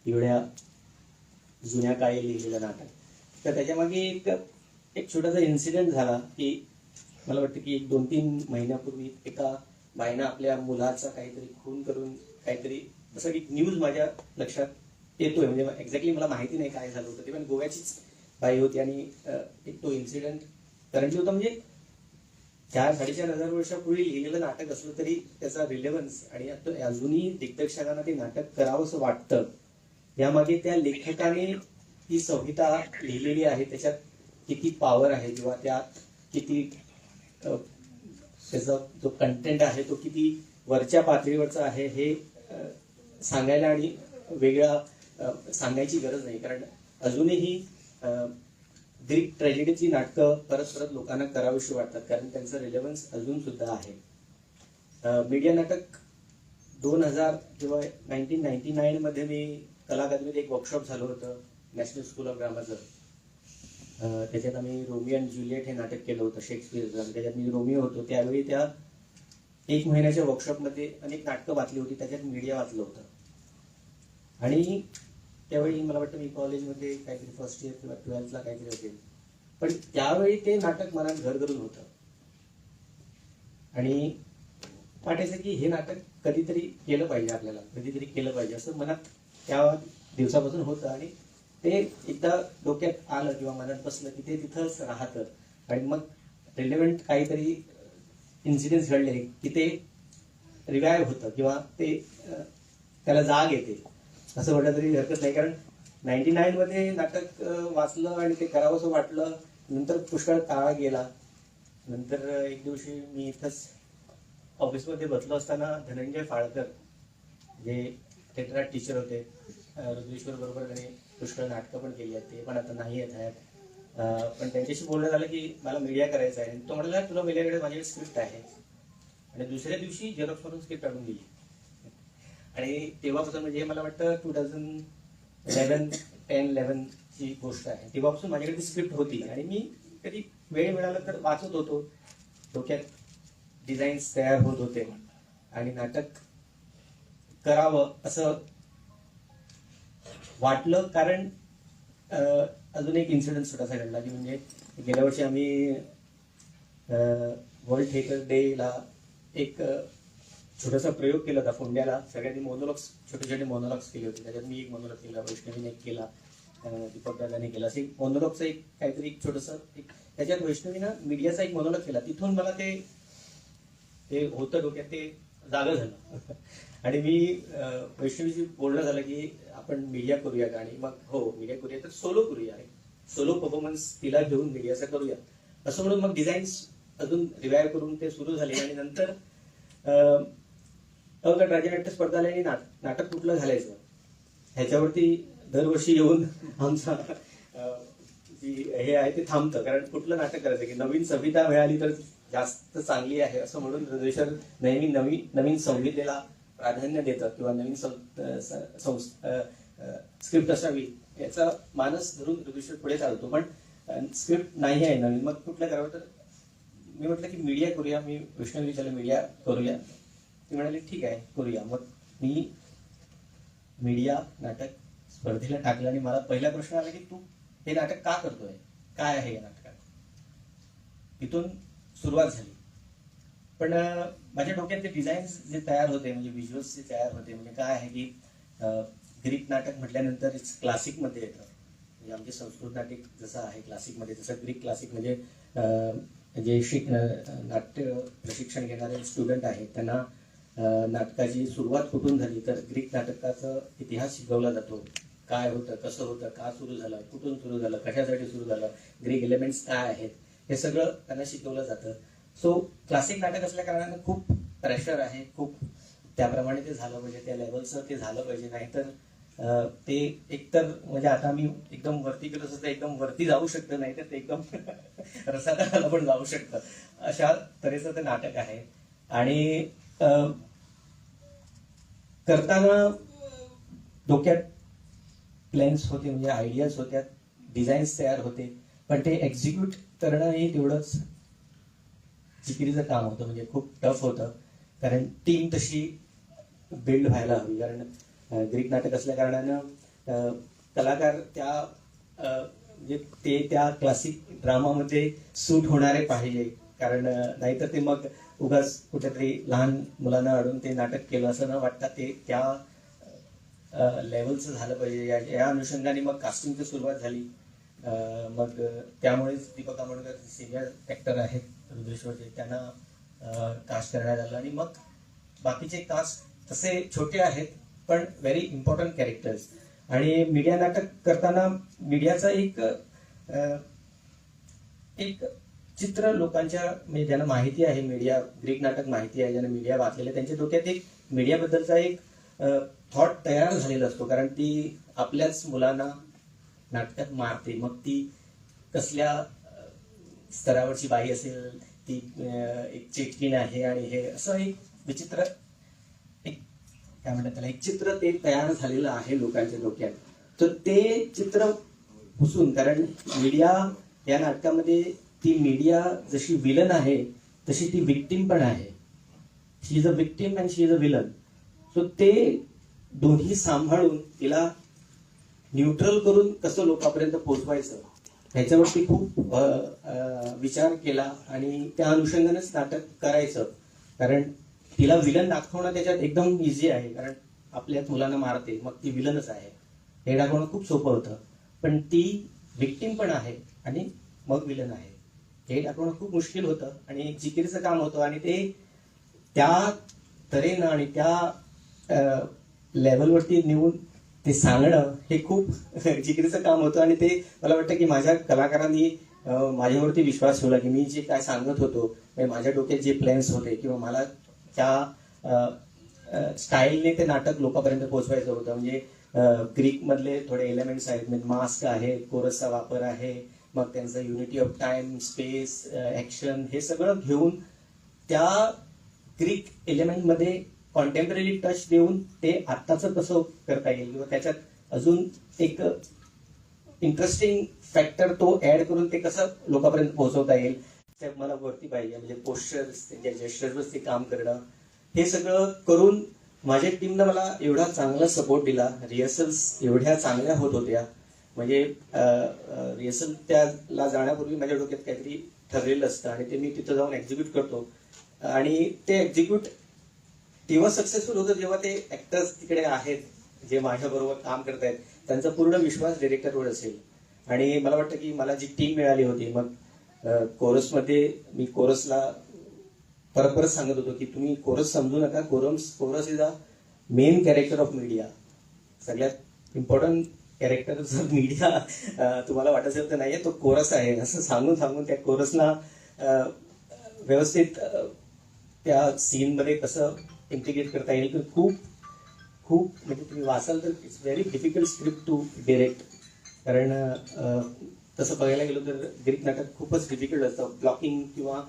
S4: एवढ्या जुन्या काळी लिहिलेलं नाटक. तर त्याच्यामागे एक छोटासा इन्सिडेंट झाला की मला वाटतं की 1-2-3 महिन्यापूर्वी एका बाईनं आपल्या मुलाचा काहीतरी खून करून काहीतरी असं एक न्यूज माझ्या लक्षात येतोय. म्हणजे एक्झॅक्टली मला माहिती नाही काय झालं होतं ते, पण गोव्याचीच बाई होती. आणि एक तो इन्सिडेंट करंटली होता. म्हणजे 4-4.5 वर्षापूर्वी लिहिलेलं नाटक असलं तरी त्याचा रिलेव्हन्स आणि अजूनही दिग्दर्शकांना ते नाटक करावं असं वाटतं. यामागे त्या लेखकाने ही संहिता लिहिलेली आहे, त्याच्यात किती पॉवर आहे किंवा त्यात किती त्याचा जो कंटेंट आहे तो किती वरच्या पातळीवरचा आहे हे सांगायला आणि वेगळा सांगायची गरज नाही. कारण अजूनही ग्रीक ट्रॅजेडीची नाटकं परत परत लोकांना करावीशी वाटतात, कारण त्यांचं रिलेव्हन्स अजून सुद्धा आहे. मीडिया नाटक 2000 किंवा 1999 मध्ये मी कला अकादमीत एक वर्कशॉप झालं होतं नॅशनल स्कूल ऑफ ड्रामाचं. त्याच्यात आम्ही रोमिओ अँड ज्युलिएट हे नाटक केलं होतं शेक्सपियरचं. त्याच्यात मी रोमिओ होतो. त्यावेळी त्या 1 महिन्याच्या वर्कशॉपमध्ये अनेक नाटकं वाचली होती, त्याच्यात मीडिया वाचलं होतं. आणि त्यावेळी मला वाटतं मी कॉलेजमध्ये काहीतरी फर्स्ट इयर किंवा 12th ला काहीतरी असेल, पण त्यावेळी ते नाटक मनात घर करून होतं. आणि वाटायचं की हे नाटक कधीतरी केलं पाहिजे, आपल्याला कधीतरी केलं पाहिजे असं मनात त्या दिवसापासून होतं. आणि ते एकदा डोक्यात आलं किंवा मनात बसलं की ते तिथंच राहतं. आणि मग रिलेव्हंट काहीतरी इन्सिडेंट्स घडले की ते रिवाईव्ह होतं किंवा ते त्याला जाग येते असं म्हटलं तरी हरकत नाही. कारण 99 मध्ये नाटक वाचलं आणि ते करावंसं वाटलं. नंतर पुष्कळ काळ गेला. नंतर एक दिवशी मी इथंच ऑफिसमध्ये बसलो असताना धनंजय फाळकर जे थिएटर आर्ट टीचर होते, रुद्रेश्वर बरोबर त्यांनी पुष्कळ नाटकं पण केली आहेत, ते पण आता नाही येत आहेत. पण त्यांच्याशी बोलणं झालं की मला मीडिया करायचं आहे. तो म्हणाला तुला मीडियाकडे माझ्याकडे स्क्रिप्ट आहे. आणि दुसऱ्या दिवशी झेरॉक्स करून स्क्रिप्ट काढून दिली. आणि तेव्हापासून म्हणजे मला वाटतं 2010-11 ची गोष्ट आहे. तेव्हापासून माझ्याकडे ती स्क्रिप्ट होती आणि मी कधी वेळ मिळाला तर वाचत होतो. डोक्यात डिझाईन्स तयार होत होते आणि नाटक करावं असं वाटलं. कारण अजून एक इन्सिडेंट छोटासा घडला की म्हणजे गेल्या वर्षी आम्ही वर्ल्ड थिएटर डे ला एक छोटासा प्रयोग केला होता. फोंड्याला सगळ्यांनी मोनोलॉग्स, छोटे छोटे मोनोलॉग्स केले होते. त्याच्यात मी एक मोनोलॉग केला, वैष्णवीने एक केला, दीपक दादाने केला. असं एक मोनोलॉगचं एक काहीतरी एक छोटंसं एक त्याच्यात वैष्णवीनं मीडियाचा एक मोनोलॉग केला. तिथून मला ते होतं डोक्यात, ते जागं झालं. आणि मी वैष्णवीशी बोलणं झालं की आपण मीडिया करूया का. आणि मग हो मीडिया करूया, तर सोलो करूया, सोलो परफॉर्मन्स तिला घेऊन मीडियाचा करूया असं म्हणून मग डिझाईन्स अजून रिवाईव्ह करून ते सुरू झाले. आणि नंतर अवघड राज्यनाट्य स्पर्धालयाने नाटक कुठलं घालायचं ह्याच्यावरती दरवर्षी येऊन आमचा हे आहे ते थांबतं. कारण कुठलं नाटक करायचं की नवीन संहिता मिळाली तर जास्त चांगली आहे असं म्हणून रजवेश्वर नेहमी नवीन संहितेला प्राधान्य देतात किंवा नवीन स्क्रिप्ट असावी याचा मानस धरून रजवेश्वर पुढे चालतो. पण स्क्रिप्ट नाही आहे नवीन, मग कुठलं करावं. तर मी म्हटलं की मीडिया करूया. मी वैष्णवी विचारलं मीडिया करूया. ती म्हणाली ठीक आहे करूया. मग मी मीडिया नाटक स्पर्धेला टाकलं आणि मला पहिला प्रश्न आला की तू हे नाटक का करतोय, काय आहे या नाटकात. तिथून सुरुवात झाली. पण माझ्या डोक्यात ते डिझाईन्स जे तयार होते, म्हणजे व्हिज्युअल्स जे तयार होते, म्हणजे काय आहे की ग्रीक नाटक म्हटल्यानंतर क्लासिकमध्ये येतं. म्हणजे आमचे संस्कृत नाटक जसं आहे क्लासिकमध्ये, तसं ग्रीक क्लासिक म्हणजे जे नाट्य प्रशिक्षण घेणारे स्टुडंट आहेत त्यांना नाटकाची सुरुवात कुठून झाली तर ग्रीक नाटकाचा इतिहास शिकवला जातो. काय होतं, कसं होतं, का सुरू झालं, कुठून सुरू झालं, कशासाठी सुरू झालं, ग्रीक एलिमेंट्स काय आहेत, हे सगळं त्यांना शिकवलं जातं. सो क्लासिक नाटक असल्या कारणाने खूप प्रेशर आहे, खूप त्याप्रमाणे ते झालं पाहिजे, त्या लेवलचं ते झालं पाहिजे. नाहीतर ते एकतर म्हणजे आता मी एकदम वरती गेलो असं एकदम वरती जाऊ शकतं, नाहीतर ते एकदम रसातळाला पण जाऊ शकतं. अशा तऱ्हेचं ते नाटक आहे. आणि करताना डोक्यात प्लॅन्स होते, म्हणजे आयडियाज होत्या, डिझाईन्स तयार होते, पण ते एक्झिक्यूट करणं हे तेवढंच जिकिरीचं काम होतं, म्हणजे खूप टफ होतं, कारण टीम तशी बिल्ड व्हायला हवी. कारण ग्रीक नाटक असल्या कारणानं कलाकार त्या म्हणजे ते त्या क्लासिक ड्रामामध्ये सूट होणारे पाहिजे, कारण नाहीतर ते मग उगाच कुठेतरी लहान मुलांना अडून ते नाटक केलं असं न वाटता ते त्या लेवलचं झालं पाहिजे. या अनुषंगाने मग कास्टिंगची सुरुवात झाली. मग त्यामुळेच दीपक आमोणकर सिनियर ऍक्टर आहेत रुद्रेश्वरचे, त्यांना कास्ट करण्यात आलं. आणि मग बाकीचे कास्ट तसे छोटे आहेत पण व्हेरी इम्पॉर्टंट कॅरेक्टर्स. आणि मीडिया नाटक करताना मीडियाचा एक चित्र लोकांच्या, म्हणजे ज्यांना माहिती आहे मीडिया, ग्रीक नाटक माहिती आहे, ज्यांना मीडिया वाचलेलं आहे, त्यांच्या डोक्यात एक मीडियाबद्दलचा एक थॉट तयार झालेला असतो. कारण ती आपल्याच मुलांना नाटकात मारते, मग ती कसल्या स्तरावरची बाई असेल, ती एक चेटकीण आहे, आणि हे असं एक विचित्र, एक काय म्हणतात त्याला, एक चित्र ते तयार झालेलं आहे लोकांच्या डोक्यात. तर ते चित्र पुसून, कारण मीडिया या नाटकामध्ये ती मीडिया जशी विलन आहे तशी ती विक्टीम पण आहे. She is a victim and she is a villain. So ते दोन्ही सांभाळून तिला न्यूट्रल करून कसं लोकांपर्यंत पोहोचवायचं ह्याच्यावरती खूप विचार केला. आणि त्या अनुषंगानेच नाटक करायचं, कारण तिला विलन दाखवणं त्याच्यात एकदम इझी आहे, कारण आपल्याच मुलांना मारते मग ती विलनच आहे, हे दाखवणं खूप सोपं होतं. पण ती विक्टीम पण आहे आणि मग विलन आहे, हे दाखवणं खूप मुश्किल होतं आणि एक जिकिरीचं काम होतं. आणि ते त्या तऱ्हेनं आणि त्या लेवलवरती नेऊन ते सांगणं हे खूप जिकिरीचं काम होतं. आणि ते मला वाटतं की माझ्या कलाकारांनी माझ्यावरती विश्वास ठेवला की मी जे काय सांगत होतो, माझ्या डोक्यात जे प्लॅन्स होते किंवा मला त्या स्टाईलने ते नाटक लोकांपर्यंत पोहोचवायचं होतं. म्हणजे ग्रीक मधले थोडे एलिमेंट्स आहेत, म्हणजे मास्क आहे, कोरसचा वापर आहे, मग त्यांचं unity of time, space, action, हे सगळं घेऊन त्या ग्रीक एलिमेंट मध्ये कॉन्टेम्पररी टच देऊन ते आत्ताचं कसं करता येईल किंवा त्याच्यात अजून एक इंटरेस्टिंग फॅक्टर तो ऍड करून ते कसं लोकांपर्यंत पोहोचवता येईल, ते मला वरती पाहिजे. म्हणजे पोस्चर्स, त्यांच्या जेस्चर्सवर ते काम करणं, हे सगळं करून माझ्या टीमनं मला एवढा चांगला सपोर्ट दिला. रिहर्सल्स एवढ्या चांगल्या होत होत्या, म्हणजे रिहर्सल त्याला जाण्यापूर्वी माझ्या डोक्यात काहीतरी ठरलेलं असतं आणि ते मी तिथं जाऊन एक्झिक्यूट करतो. आणि ते एक्झिक्यूट तेव्हा सक्सेसफुल होतं जेव्हा ते ऍक्टर्स तिकडे आहेत जे माझ्याबरोबर काम करत आहेत, त्यांचा पूर्ण विश्वास डिरेक्टरवर असेल. आणि मला वाटतं की मला जी टीम मिळाली होती, मग कोरसमध्ये मी कोरसला परत सांगत होतो की तुम्ही कोरस समजू नका, chorus is a main character of media. सगळ्यात इम्पॉर्टंट कॅरेक्टर जर मीडिया तुम्हाला वाटत असेल तर नाहीये, तो कोरस आहे, असं सांगून त्या कोरसला व्यवस्थित त्या सीन मध्ये कसं इंटिग्रेट करता येईल. तर खूप म्हणजे तुम्ही वाचाल तर it's very difficult script to direct. कारण तसं बघायला गेलो तर ग्रीक नाटक खूपच डिफिकल्ट असतं. ब्लॉकिंग किंवा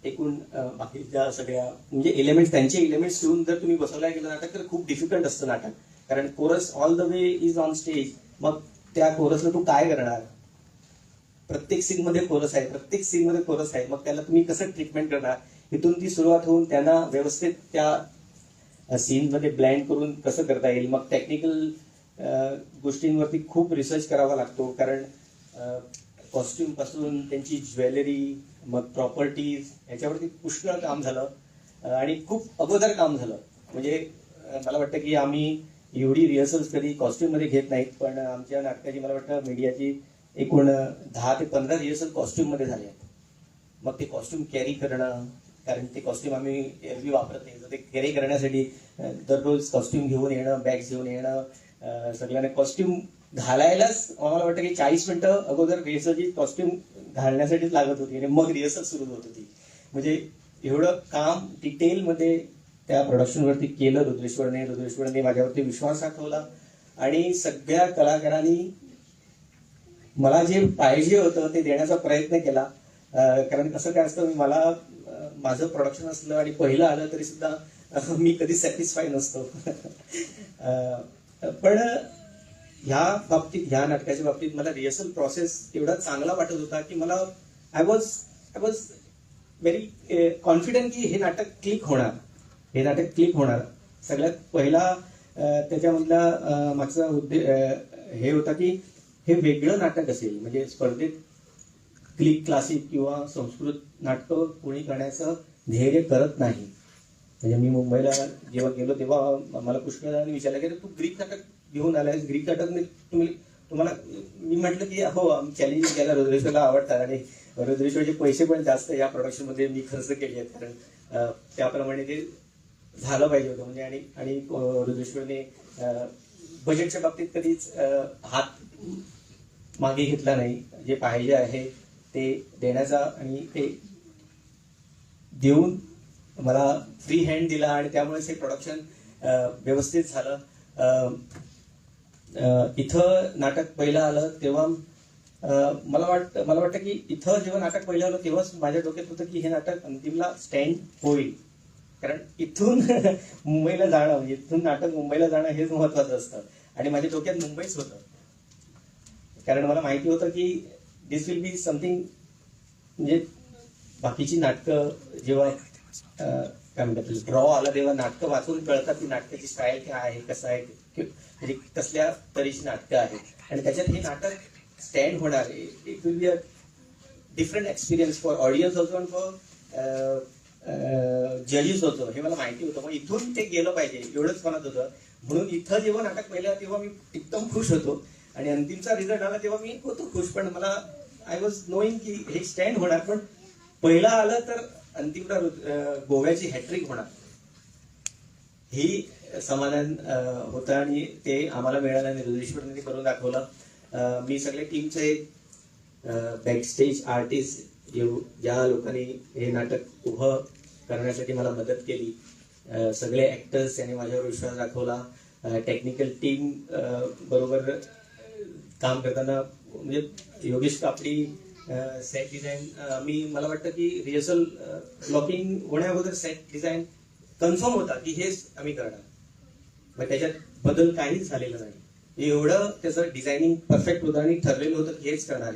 S4: एकूण बाकीच्या सगळ्या म्हणजे एलिमेंट्स, त्यांचे एलिमेंट्स ठेवून जर तुम्ही बसवल्या गेलं नाटक तर खूप डिफिकल्ट असतं नाटक. कारण chorus all the way is on stage, मग त्या कोरसला तू काय करणार? प्रत्येक सीन मध्ये कोरस आहे, मग त्याला तुम्ही कसं ट्रीटमेंट करणार? इथून ती सुरुवात होऊन त्यांना व्यवस्थित त्या सीन मध्ये ब्लेंड करून कसं करता येईल. मग टेक्निकल गोष्टींवरती खूप रिसर्च करावा लागतो, कारण कॉस्ट्युम पासून त्यांची ज्वेलरी, मग प्रॉपर्टीज, याच्यावरती पुष्कळ काम झालं आणि खूप अगोदर काम झालं. म्हणजे मला वाटतं की आम्ही एवढी रिहर्सल्स कधी कॉस्ट्युम मध्ये घेत नाहीत, पण आमच्या नाटकाची मला वाटतं मीडियाची एकूण 10 ते 15 रिहर्सल कॉस्ट्युम मध्ये झाले आहेत. मग ते कॉस्ट्युम कॅरी करणं, कारण ते कॉस्ट्युम आम्ही एरवी वापरत नाही, तर ते कॅरी करण्यासाठी दररोज कॉस्ट्युम घेऊन येणं, बॅग्स घेऊन येणं, सगळ्यांना कॉस्ट्युम घालायलाच आम्हाला वाटतं की 40 मिनिटं अगोदर रिहर्सलची कॉस्ट्युम घालण्यासाठीच लागत होती आणि मग रिहर्सल सुरू होत होती. म्हणजे एवढं काम डिटेलमध्ये त्या प्रोडक्शनवरती केलं रुद्रेश्वरने माझ्यावरती विश्वास दाखवला आणि सगळ्या कलाकारांनी मला जे पाहिजे होतं ते देण्याचा प्रयत्न केला. कारण कसं काय असतं, मला माझं प्रोडक्शन असलं आणि पहिलं आलं तरी सुद्धा मी कधी सॅटिस्फाय नसतो. पण ह्या नाटकाच्या बाबतीत मला रिहर्सल प्रोसेस एवढा चांगला वाटत होता की मला आय वॉज व्हेरी कॉन्फिडंट की हे नाटक क्लिक होणार. सगळ्यात पहिला त्याच्यामधला मागचा हे होता की हे वेगळं नाटक असेल, म्हणजे स्पर्धेत क्लासिक किंवा संस्कृत नाटकं कोणी करण्याचं ध्येय करत नाही. म्हणजे मी मुंबईला जेव्हा गेलो तेव्हा मला पुष्कळजणांनी विचारलं की तू ग्रीक नाटक घेऊन आलाय, ग्रीक नाटक तुम्हाला मी म्हटलं की हो चॅलेंज घ्यायला रुद्रेश्वरला आवडतात आणि रुद्रेश्वरचे पैसे पण जास्त या प्रोडक्शन मध्ये मी खर्च केले आहेत, कारण त्याप्रमाणे ते झालं पाहिजे होतं. म्हणजे आणि रुद्रेश्वरने बजेटच्या बाबतीत कधीच हात मागे घेतला नाही. जे पाहिजे आहे ते देण्याचा आणि ते देऊन मला फ्री हँड दिला आणि त्यामुळेच हे प्रोडक्शन व्यवस्थित झालं. इथं नाटक पहिलं आलं तेव्हा मला वाटतं की इथं जेव्हा नाटक पहिलं आलं तेव्हाच माझ्या डोक्यात होतं की हे नाटक अंतिमला स्टँड होईल, कारण इथून मुंबईला जाणं म्हणजे इथून नाटक मुंबईला जाणं हेच महत्वाचं असतं. आणि माझ्या डोक्यात मुंबईच होतं, कारण मला माहिती होतं की दिस विल बी समथिंग, म्हणजे बाकीची नाटकं जेव्हा काय म्हणतात ड्रॉ आला तेव्हा नाटकं वाचून कळतात की नाटकाची स्टाईल काय आहे, कसं आहे, म्हणजे कसल्या तऱ्हेची नाटकं आहेत. आणि त्याच्यात हे नाटक स्टँड होणार, it will be a different experience for audience also and for जजेस होतं, हे मला माहिती होतं. मग इथून ते गेलं पाहिजे एवढंच मनात होतं. म्हणून इथं जेव्हा नाटक पहिलं तेव्हा मी एकदम खुश होतो आणि अंतिमचा रिझल्ट आला तेव्हा मी होतो खुश, पण मला आय वॉज नोईंग की हे स्टँड होणार. पण पहिला आलं तर अंतिमला गोव्याची हॅट्रिक होणार ही समाधान होतं आणि ते आम्हाला मिळालं आणि रुद्रेश्वरने करून दाखवलं. मी सगळ्या टीमचे बॅकस्टेज आर्टिस्ट ज्या लोकांनी हे नाटक उभं करण्यासाठी मला मदत केली, सगळे ऍक्टर्स यांनी माझ्यावर विश्वास दाखवला. टेक्निकल टीम बरोबर काम करताना म्हणजे योगेश कापडी सेट डिझाईन, मला वाटतं की रिहर्सल ब्लॉकिंग होण्याअगोदर सेट डिझाईन कन्फर्म होता की हेच आम्ही करणार, मग त्याच्यात बदल काहीच झालेला नाही. एवढं त्याचं डिझायनिंग परफेक्ट होतं आणि ठरलेलं होतं की हेच करणार.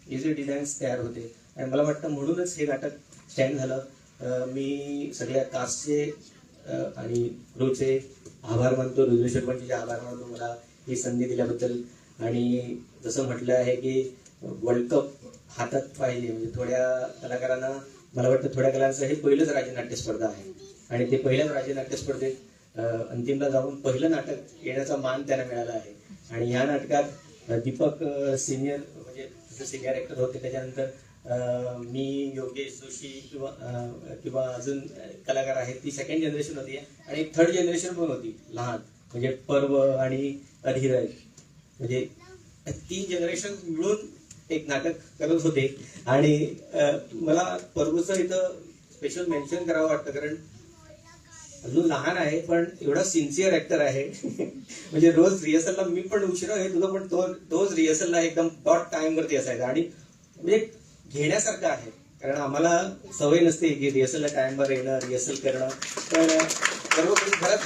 S4: हे जे डिझाईन्स तयार होते आणि मला वाटतं म्हणूनच हे नाटक स्टँड झालं. मी सगळ्या कास्टचे आणि क्रूचे आभार मानतो, रुद्रेश्वर पंचचे आभार मानतो मला ही संधी दिल्याबद्दल. आणि जसं म्हटलं आहे की वर्ल्ड कप हातात पाहिजे, म्हणजे थोड्या कलाकारांना, मला वाटतं थोड्या कलाकारांचं हे पहिलंच राज्यनाट्य स्पर्धा आहे आणि ते पहिल्याच राज्यनाट्य स्पर्धेत अंतिमला जाऊन पहिलं नाटक येण्याचा मान त्यांना मिळाला आहे. आणि ह्या नाटकात दीपक सिनियर ऍक्टर होते, त्याच्यानंतर मी योगेश जोशी किंवा अजून कलाकार आहेत, ती सेकंड जनरेशन होती आणि एक थर्ड जनरेशन पण होती लहान, म्हणजे पर्व आणि अधिराज, म्हणजे 3 जनरेशन मिळून एक नाटक करत होते. आणि मला पर्वचं इथं स्पेशल मेन्शन करावं वाटतं, कारण अजून लहान आहे पण एवढा सिन्सिअर ऍक्टर आहे. म्हणजे रोज रिहर्सलला मी पण उशिरा येत होतो, पण रोज रिहर्सलला एकदम डॉट टाइम वरती असायचा आणि म्हणजे घेण्यासारखं आहे, कारण आम्हाला सवय नसते की रिहर्सलला टाइमवर येणं, रिहर्सल करणं. पण सर्वप्रथम घरात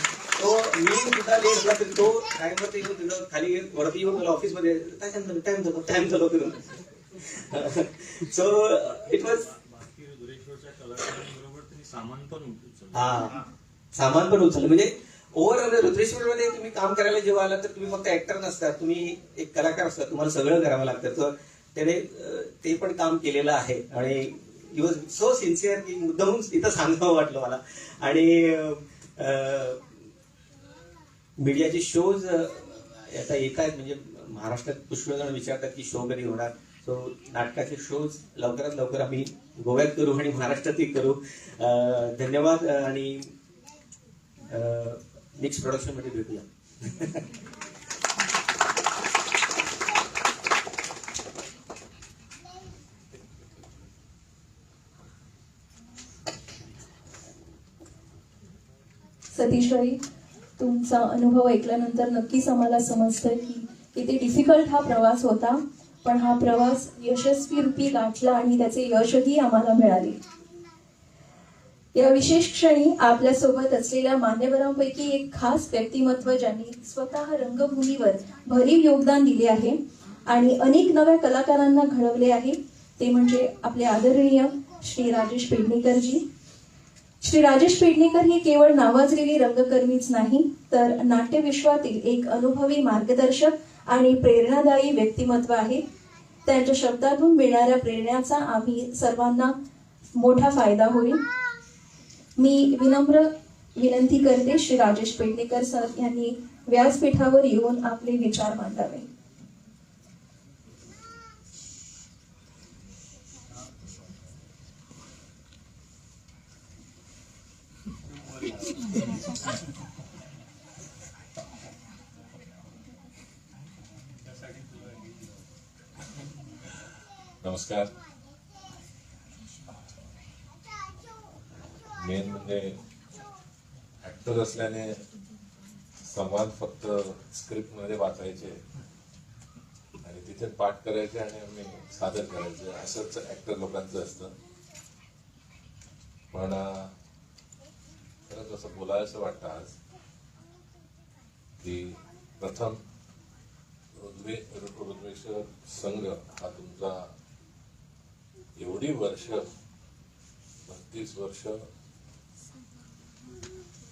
S4: तो मी सुद्धा लेट झाला तरी तो टाइमवरती येऊन तुला खाली वरती येऊन तुला ऑफिसमध्ये टाइम चालू करून. सो इट वॉज सामान पण उचललं. म्हणजे ओव्हरऑल रुद्रेश्वरमध्ये तुम्ही काम करायला जेव्हा आला तर तुम्ही फक्त ऍक्टर नसतात, तुम्ही एक कलाकार असतात, तुम्हाला सगळं करावं लागतं. तर त्याने ते पण काम केलेलं आहे आणि ही वॉज सो सिन्सिअर की मुद्दामून इथं सांगावं वाटलं मला. आणि मीडियाचे शोज आता येत आहेत, म्हणजे महाराष्ट्रात पुष्कळ जण विचारतात की शो कधी होणार. सो नाटकाचे शोज लवकरात लवकर आम्ही गोव्यात करू आणि महाराष्ट्रातही करू. धन्यवाद आणि नेक्स्ट प्रोडक्शन मध्ये भेटूया.
S1: सतीशभाई, तुमचा अनुभव ऐकल्यानंतर नक्कीच आम्हाला समजतं की किती डिफिकल्ट हा प्रवास होता, पण हा प्रवास यशस्वी रूपी गाठला आणि त्याचे यशही आम्हाला मिळाले. या विशेष क्षणी आपल्यासोबत असलेल्या मान्यवरांपैकी एक खास व्यक्तिमत्व ज्यांनी स्वतः रंगभूमीवर भरीव योगदान दिले आहे आणि अनेक नव्या कलाकारांना घडवले आहे, ते म्हणजे आपले आदरणीय श्री राजेश पेडणेकरजी. श्री राजेश पेडणेकर ही केवळ नावाजलेली रंगकर्मीच नाही, तर नाट्यविश्वातील एक अनुभवी मार्गदर्शक आणि प्रेरणादायी व्यक्तिमत्व आहे. त्यांच्या शब्दातून मिळणाऱ्या प्रेरणेचा आम्ही सर्वांना मोठा फायदा होईल. मी विनम्र विनंती करते श्री राजेश पेडणेकर सर यांनी व्यासपीठावर येऊन आपले विचार मांडावे.
S5: नमस्कार. मेन म्हणजे ऍक्टर असल्याने संवाद फक्त स्क्रिप्ट मध्ये वाचायचे आणि तिथे पाठ करायचे आणि आम्ही सादर करायचे असंच ऍक्टर लोकांचं असतं. पण खरंच असं बोलायचं वाटतं आज की प्रथम ऋग्वेश्वर संघ हा तुमचा एवढी वर्ष 32 वर्ष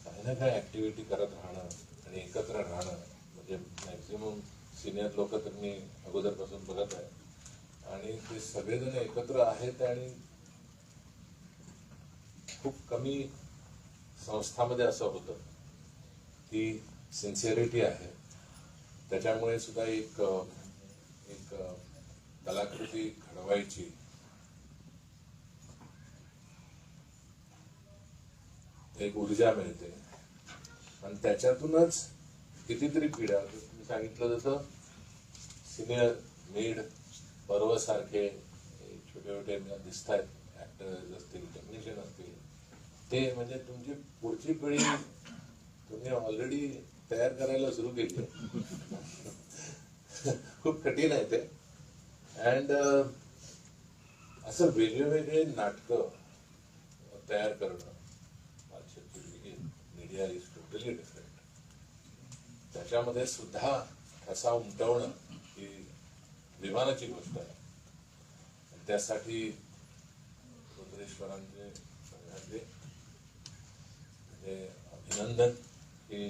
S5: काही ना काही ऍक्टिव्हिटी करत राहणं आणि एकत्र राहणं म्हणजे मॅक्झिमम सिनियर लोक तर मी अगोदरपासून बघत आहे आणि ते सगळेजण एकत्र आहेत आणि खूप कमी संस्थांमध्ये असं होतं. ती सिन्सिअरिटी आहे. त्याच्यामुळे सुद्धा एक कलाकृती घडवायची एक ऊर्जा मिळते आणि त्याच्यातूनच कितीतरी पिढ्या तुम्ही सांगितलं जसं सिनियर मिड पर्व सारखे छोटे छोटे दिसत आहेत ऍक्टर्स असतील टेक्निशियन असतील ते म्हणजे तुमची पुढची पिढी तुम्ही ऑलरेडी तयार करायला सुरू केली. खूप कठीण आहे ते. अँड असं वेगळे नाटकं तयार करणं मीडिया इज टोटली डिफरंट. त्याच्यामध्ये सुद्धा ठसा उमटवणं ही विमानाची गोष्ट आहे. त्यासाठी रुद्रेश्वरांचे म्हणजे अभिनंदन की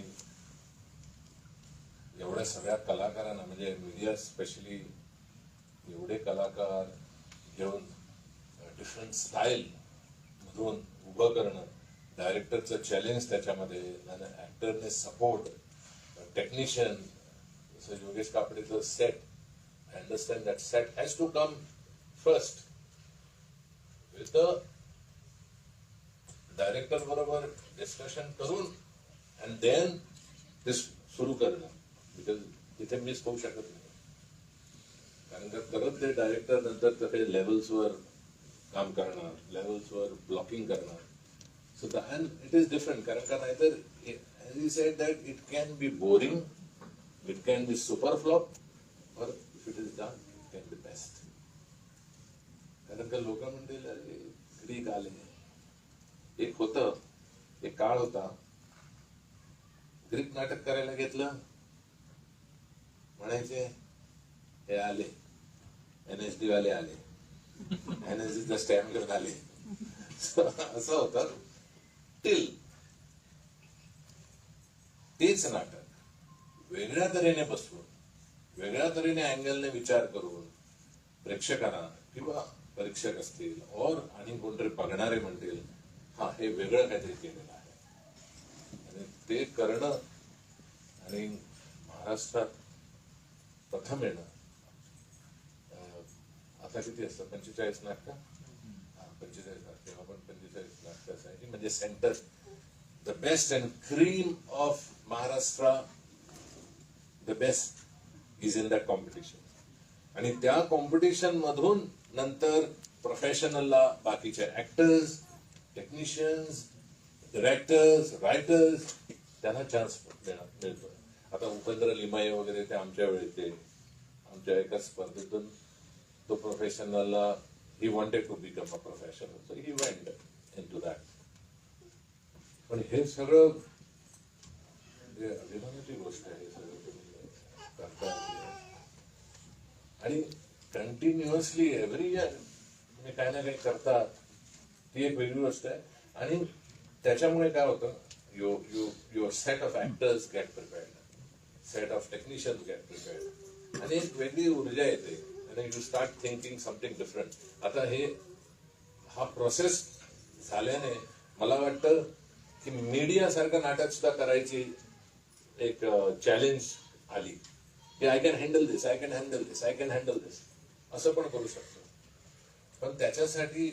S5: एवढ्या सगळ्या कलाकारांना म्हणजे मीडिया स्पेशली एवढे कलाकार घेऊन डिफरंट स्टाईल मधून उभं करणं, डायरेक्टरचं चॅलेंज त्याच्यामध्ये आणि ऍक्टरने सपोर्ट, टेक्निशियन जसं योगेश कापडेचं set, understand that set has to come first with the director बरोबर डिस्कशन करून अँड देन ते सुरू करणं. बिकॉज तिथे मिस होऊ शकत नाही कारण का करत ते डायरेक्टर नंतर ते लेवल्सवर काम करणार, लेवल्सवर ब्लॉकिंग करणार. So and it is different कारण का नाहीतर as you said that it can be boring, it can be super flop, or if it is done, it can be best. कारण का लोक म्हणतील ग्रीक आले, एक होतं, एक काळ होता, ग्रीक नाटक करायला घेतलं, म्हणायचे हे आले, NSD वाले आले, NSD चा स्टॅम्प घेऊन आले. असं होतं टिल तेच नाटक वेगळ्या तऱ्हेने बसवून, वेगळ्या तऱ्हेने अँगलने विचार करून प्रेक्षकांना किंवा परीक्षक असतील और आणि कोणतरी बघणारे म्हणतील हा हे वेगळं काहीतरी केलेलं आहे. आणि ते करणं आणि महाराष्ट्रात प्रथम येणं. आता किती असतं 45 नाटकं, 45 नाटकं, तेव्हा पण 45 नाटकं असायची. म्हणजे centre the best and cream of Maharashtra, the best is in that competition. आणि त्या कॉम्पिटिशन मधून नंतर प्रोफेशनलला बाकीचे ऍक्टर्स, टेक्निशियन्स, डिरेक्टर्स, रायटर्स त्यांना चान्स मिळतो. आता उपेंद्र लिमाये वगैरे ते आमच्या वेळेचे, आमच्या एका स्पर्धेतून तो प्रोफेशनलला he wanted to become a professional, so he went into that. पण हे सगळं म्हणजे अभिमानाची गोष्ट आहे. हे सगळं तुम्ही करता आणि कंटिन्युअसली एव्हरी इयर तुम्ही काही ना काही करतात ती एक वेगळी गोष्ट आहे. आणि त्याच्यामुळे काय होतं, your set of actors get prepared, set of technicians get prepared, आणि एक वेगळी ऊर्जा येते आणि you start thinking something different. आता हा प्रोसेस झाल्याने मला वाटतं की मीडिया सारखं नाटक सुद्धा करायची एक चॅलेंज आली की I can handle this, I can handle this, I can handle this, असं पण करू शकतो. पण त्याच्यासाठी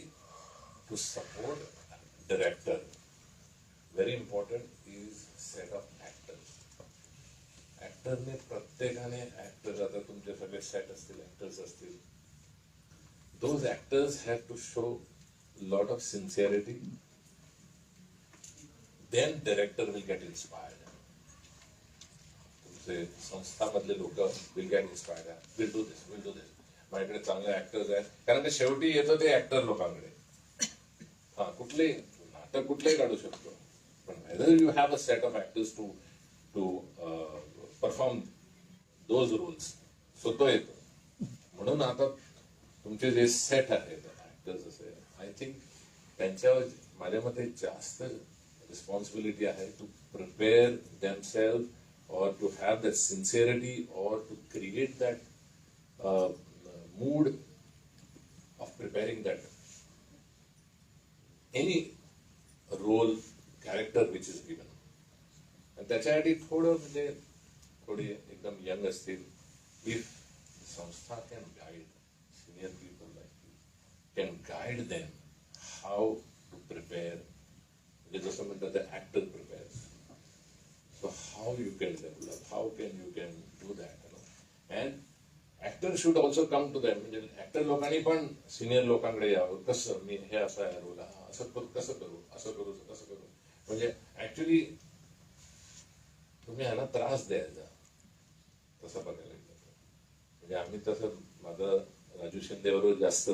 S5: to support director, very important is set of actors. ऍक्टरने प्रत्येकाने ऍक्टर, आता तुमचे सगळे सेट असतील, ऍक्टर्स असतील, those actors have to show lot of sincerity. Then director will get inspired. तुमचे संस्थामधले लोक will get inspired, will do this, will do this. माझ्याकडे चांगले ऍक्टर्स आहेत, कारण ते शेवटी येतं ते ऍक्टर लोकांकडे. हा, कुठले नाटक कुठलेही काढू शकतो, पण whether you have a set of actors to perform those roles, so तो येतो. म्हणून आता तुमचे जे सेट आहेत ऍक्टर्स असे, आय थिंक त्यांच्यावर माझ्या मते जास्त रिस्पॉन्सिबिलिटी आहे to prepare themselves or to have that sincerity or to create that mood of preparing that any role character which is given. आणि त्याच्यासाठी थोडी एकदम यंग असतील, if संस्था can guide senior people like you, can guide them how to prepare, म्हणजे जसं म्हणतात the actor prepares. So how you can develop, how can you do that, you know? And actor should also come to them. म्हणजे actor लोकांनी पण सिनियर लोकांकडे यावं, कसं मी हे असं आहे रोल, असं करू, कसं करू, असं करू, कसं करू. म्हणजे ऍक्च्युली तुम्ही ह्यांना त्रास द्यायचा, तसं बघायला गेलं. म्हणजे आम्ही तसं, माझा राजू शिंदेबरोबर जास्त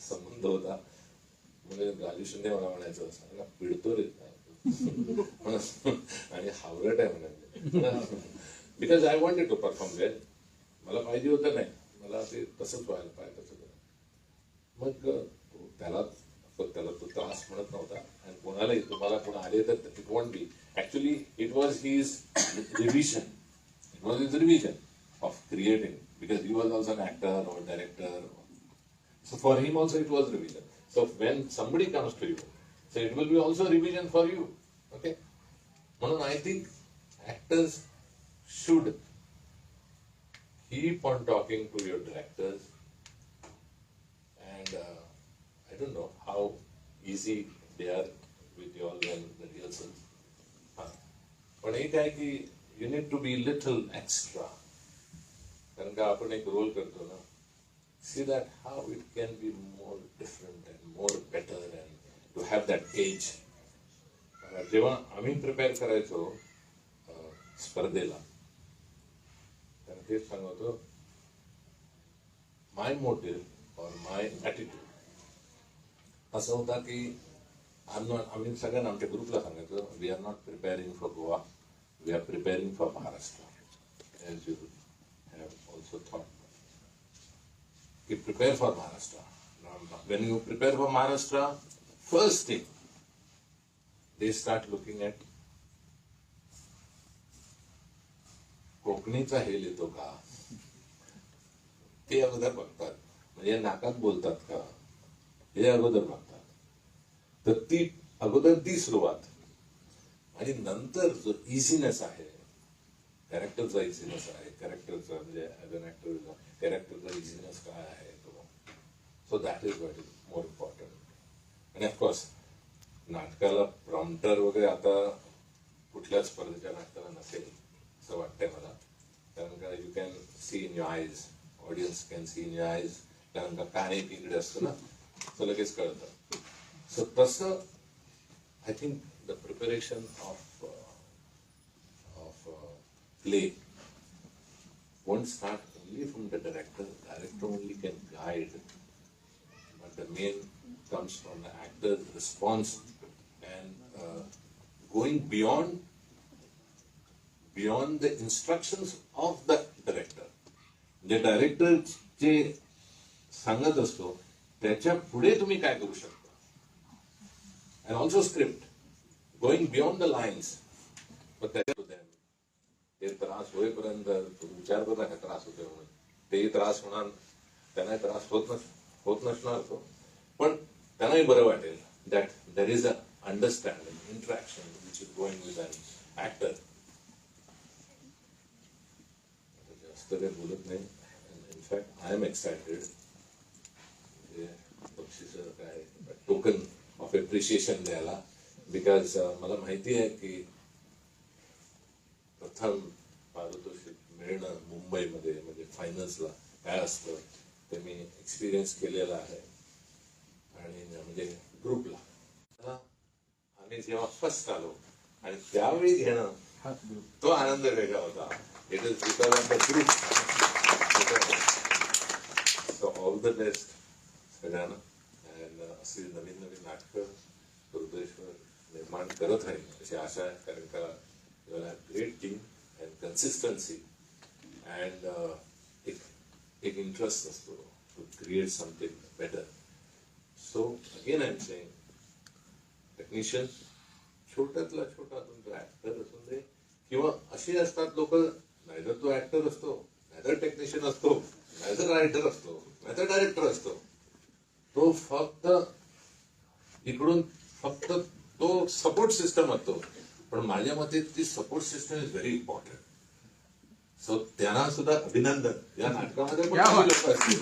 S5: संबंध होता. म्हणजे राजू शिंदे मला म्हणायचं, सांगा पिडतो रे आणि हावरट आहे म्हणाले, because I wanted to perform well. मला पाहिजे होतं नाही, मला ते तसंच व्हायला पाहिजे तसं. मग त्याला तो त्रास म्हणत नव्हता. आणि कोणालाही तुम्हाला कोण आले तर it won't be, actually it was his revision, it was his revision of creating, because he was also an actor or director. So for him also it was revision. So when somebody comes to you, so it will be also revision for you. Okay? म्हणून I think actors should keep on talking to your directors, and I don't know how easy they are with you all when the rehearsals. पण एक आहे की you need to be little extra. कारण का आपण एक रोल करतो ना, see that how it can be more different and more better and to have that edge. जेव्हा आम्ही प्रिपेअर करायचो स्पर्धेला, तर तेच सांगतो, माय मोटिव्ह और माय ॲटिट्यूड असं होता की आम्ही सगळ्यांना आमच्या ग्रुपला सांगायचो, we are not preparing for Goa, we are preparing for Maharashtra. As you have also thought, you prepare for Maharashtra. Now, when you prepare for Maharashtra, first thing, they start looking at कोकणीचा हेल येतो का, ते अगोदर बघतात. म्हणजे नाकात बोलतात का, हे अगोदर बघतात. तर ती अगोदर ती सुरुवात. आणि नंतर जो इझीनेस आहे, कॅरेक्टरचा इझीनेस आहे, कॅरेक्टरचा म्हणजे ऍज अन ऍक्टर कॅरेक्टरचा इझीनेस काय आहे तो, so that is what is more important. आणि ऑफकोर्स नाटकाला प्रॉम्प्टर वगैरे आता कुठल्याच स्पर्धेच्या नाटकाला नसेल असं वाटतंय मला. कारण का you can see in your eyes, audience can see in your eyes. कारण का काने इकडे असतं ना, तर लगेच कळतं. सो तसं I think the preparation of play won't start only from the director. Director only can guide, but the main comes from the actor's response and going beyond the instructions of the director. The director जे सांगत असतो त्याच्या पुढे तुम्ही काय करू शकता, and also script, going beyond the lines, but that to them. ते त्रास होईपर्यंत तुम्ही विचार करता का त्रास होतोय म्हणून? तेही त्रास होणार, त्यांनाही त्रास होत नसणार तो, पण त्यांनाही बरं वाटेल that there is a understanding, interaction which is going with an actor. जास्त काही बोलत नाही. In fact, I am excited. बक्षीस काय टोकन ऑफ एप्रिशिएशन द्यायला, बिकॉज मला माहिती आहे की प्रथम पारितोषिक मिळणं मुंबईमध्ये म्हणजे फायनल्सला काय असतं ते मी एक्सपिरियन्स केलेला आहे. आणि म्हणजे ग्रुपला आम्ही जेव्हा फर्स्ट आलो आणि त्यावेळी घेणं तो आनंद वेगळा होता. It is because of the group. So all the best सगळ्यांना. अँड अशी नवीन नवीन नाटकं दुर्देश्वर निर्माण करत राहील अशी आशा आहे, कारण का you have great team and consistency and एक इंटरेस्ट असतो to create something better. So again I am saying technician छोट्यातला छोटा तुमचा ऍक्टर असून दे किंवा असे असतात लोक, नाहीतर तो ऍक्टर असतो, नाहीतर टेक्निशियन असतो, नाहीतर रायटर असतो, नाहीतर डायरेक्टर असतो. तो फक्त इकडून फक्त तो सपोर्ट सिस्टम असतो. पण माझ्या मते ती support system is very important. So त्यांना सुद्धा अभिनंदन. या नाटकामध्ये पण काही लोक असतील.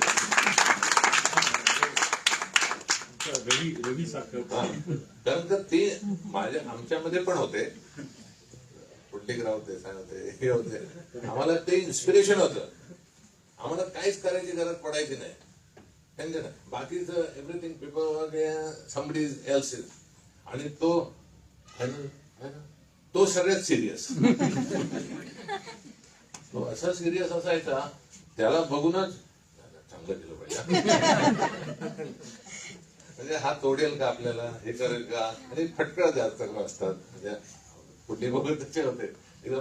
S5: कारण का ते आमच्यामध्ये पण होते, पुंडलिकराव देसाई होते, हे होते. आम्हाला ते इन्स्पिरेशन होतं. आम्हाला काहीच करायची गरज पडायची नाही. बाकीचं everything people somebody else is. आणि तो सगळ्यात सिरियस. तो असा सिरियस असायचा, त्याला बघूनच चांगलं केलं पाहिजे. म्हणजे हा तोडेल का आपल्याला, हे करेल का, आणि फटकळ जास्त असतात. म्हणजे कुठे बघून तसे होते. एकदा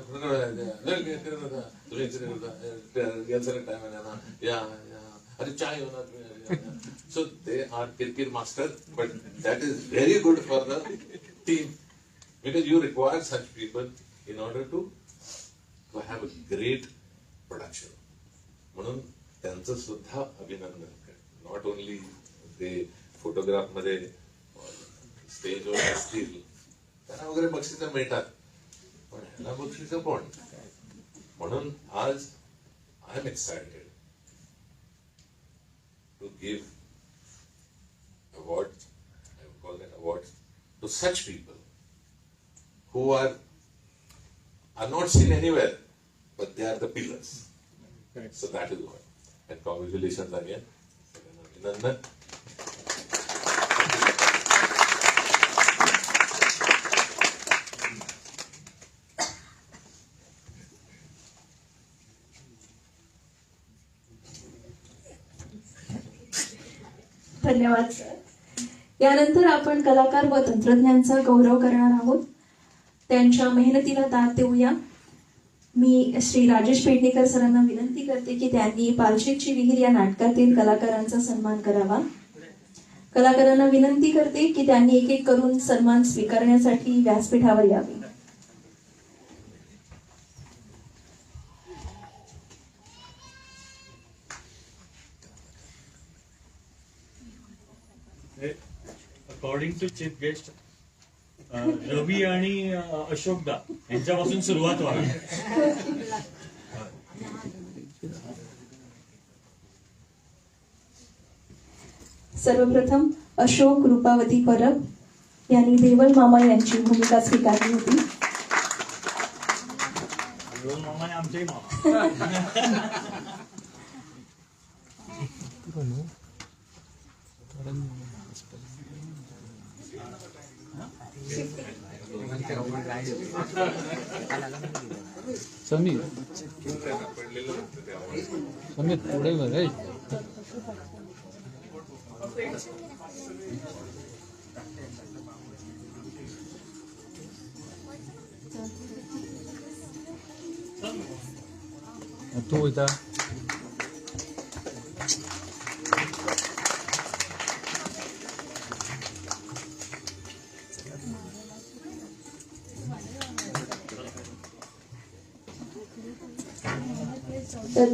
S5: अरे चाय होणार. सो दे आर किरकिर master, but that is very good for the team, because you require such people in order to have a great production. म्हणून त्यांचं सुद्धा अभिनंदन. नॉट ओनली ते फोटोग्राफ मध्ये स्टेजवर असतील, त्यांना वगैरे बक्षिसं मिळतात, पण ह्याला बक्षिसं कोण? म्हणून आज I am excited to give awards, I would call that awards, to such people who are not seen anywhere, but they are the pillars. So that is what. And congratulations again. Abhinandan.
S1: धन्यवाद सर. यानंतर आपण कलाकार व तंत्रज्ञांचा गौरव करणार आहोत. त्यांच्या मेहनतीला दाद देऊया. मी श्री राजेश पेडणेकर सरांना विनंती करते की त्यांनी पालशेतची विहीर या नाटकातील कलाकारांचा सन्मान करावा. कलाकारांना विनंती करते की त्यांनी एक एक करून सन्मान स्वीकारण्यासाठी व्यासपीठावर यावे.
S3: अकॉर्डिंग टू चीफ गेस्ट रवी आणि अशोकदा यांच्यापासून सुरुवात व्हावी.
S1: सर्वप्रथम अशोक रूपावती परब यांनी देवल मामा यांची भूमिका स्वीकारली होती.
S3: देवल मामा आमचेही मामा.
S6: समीर पुढे बघ. तू इथं
S1: तर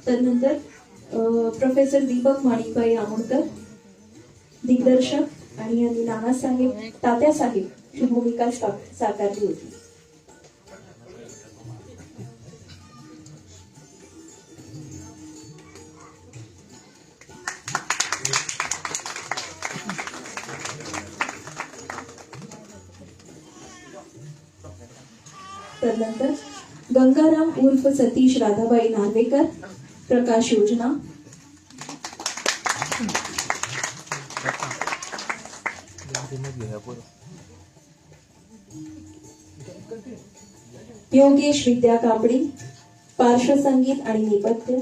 S1: तर नंतर प्रोफेसर दीपक माणिकबाई आमोणकर दिग्दर्शक आणि यांनी नानासाहेब तात्यासाहेब ही भूमिका साकारली होती. तर नंतर गंगाराम उर्फ सतीश राधाबाई नार्वेकर प्रकाश योजना. योगेश विद्या कापडी पार्श्वसंगीत आणि नेपथ्य.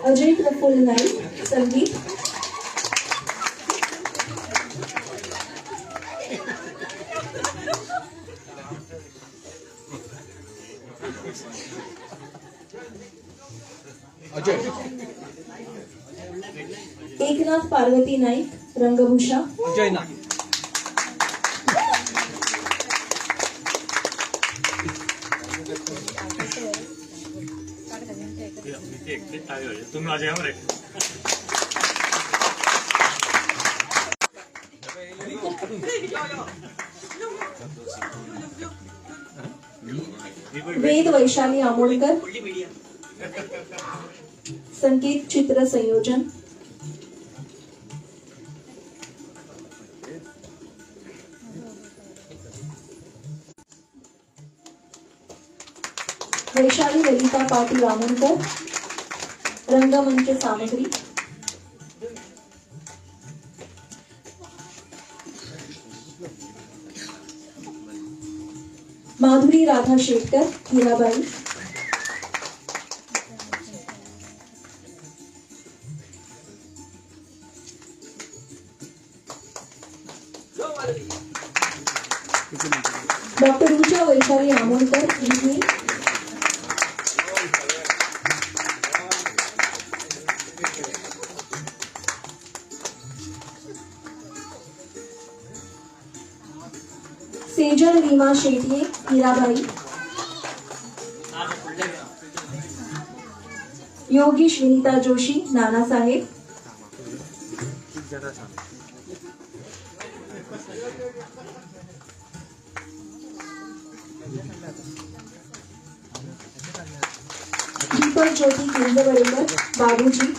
S1: अजय प्रफुल्ल नाईक संगीत. एकनाथ पार्वती नाईक रंगभूषा.
S3: तुम्ही माझ्या यावर आहे.
S1: वेद वैशाली आमोणकर संगीत चित्र संयोजन. वैशाली ललिता पाटील आमोणकर रंगमंच सामग्री. माधुरी राधा शेटकर हीराबाई. डॉक्टर ऋचा वैशाली आमोणकर हिंदी. सेजल रीमा शेट्ये हीराबाई. योगीश विनीता जोशी नानासाहेब. दीपक ज्योती केंद्रवडेकर बाबूजी.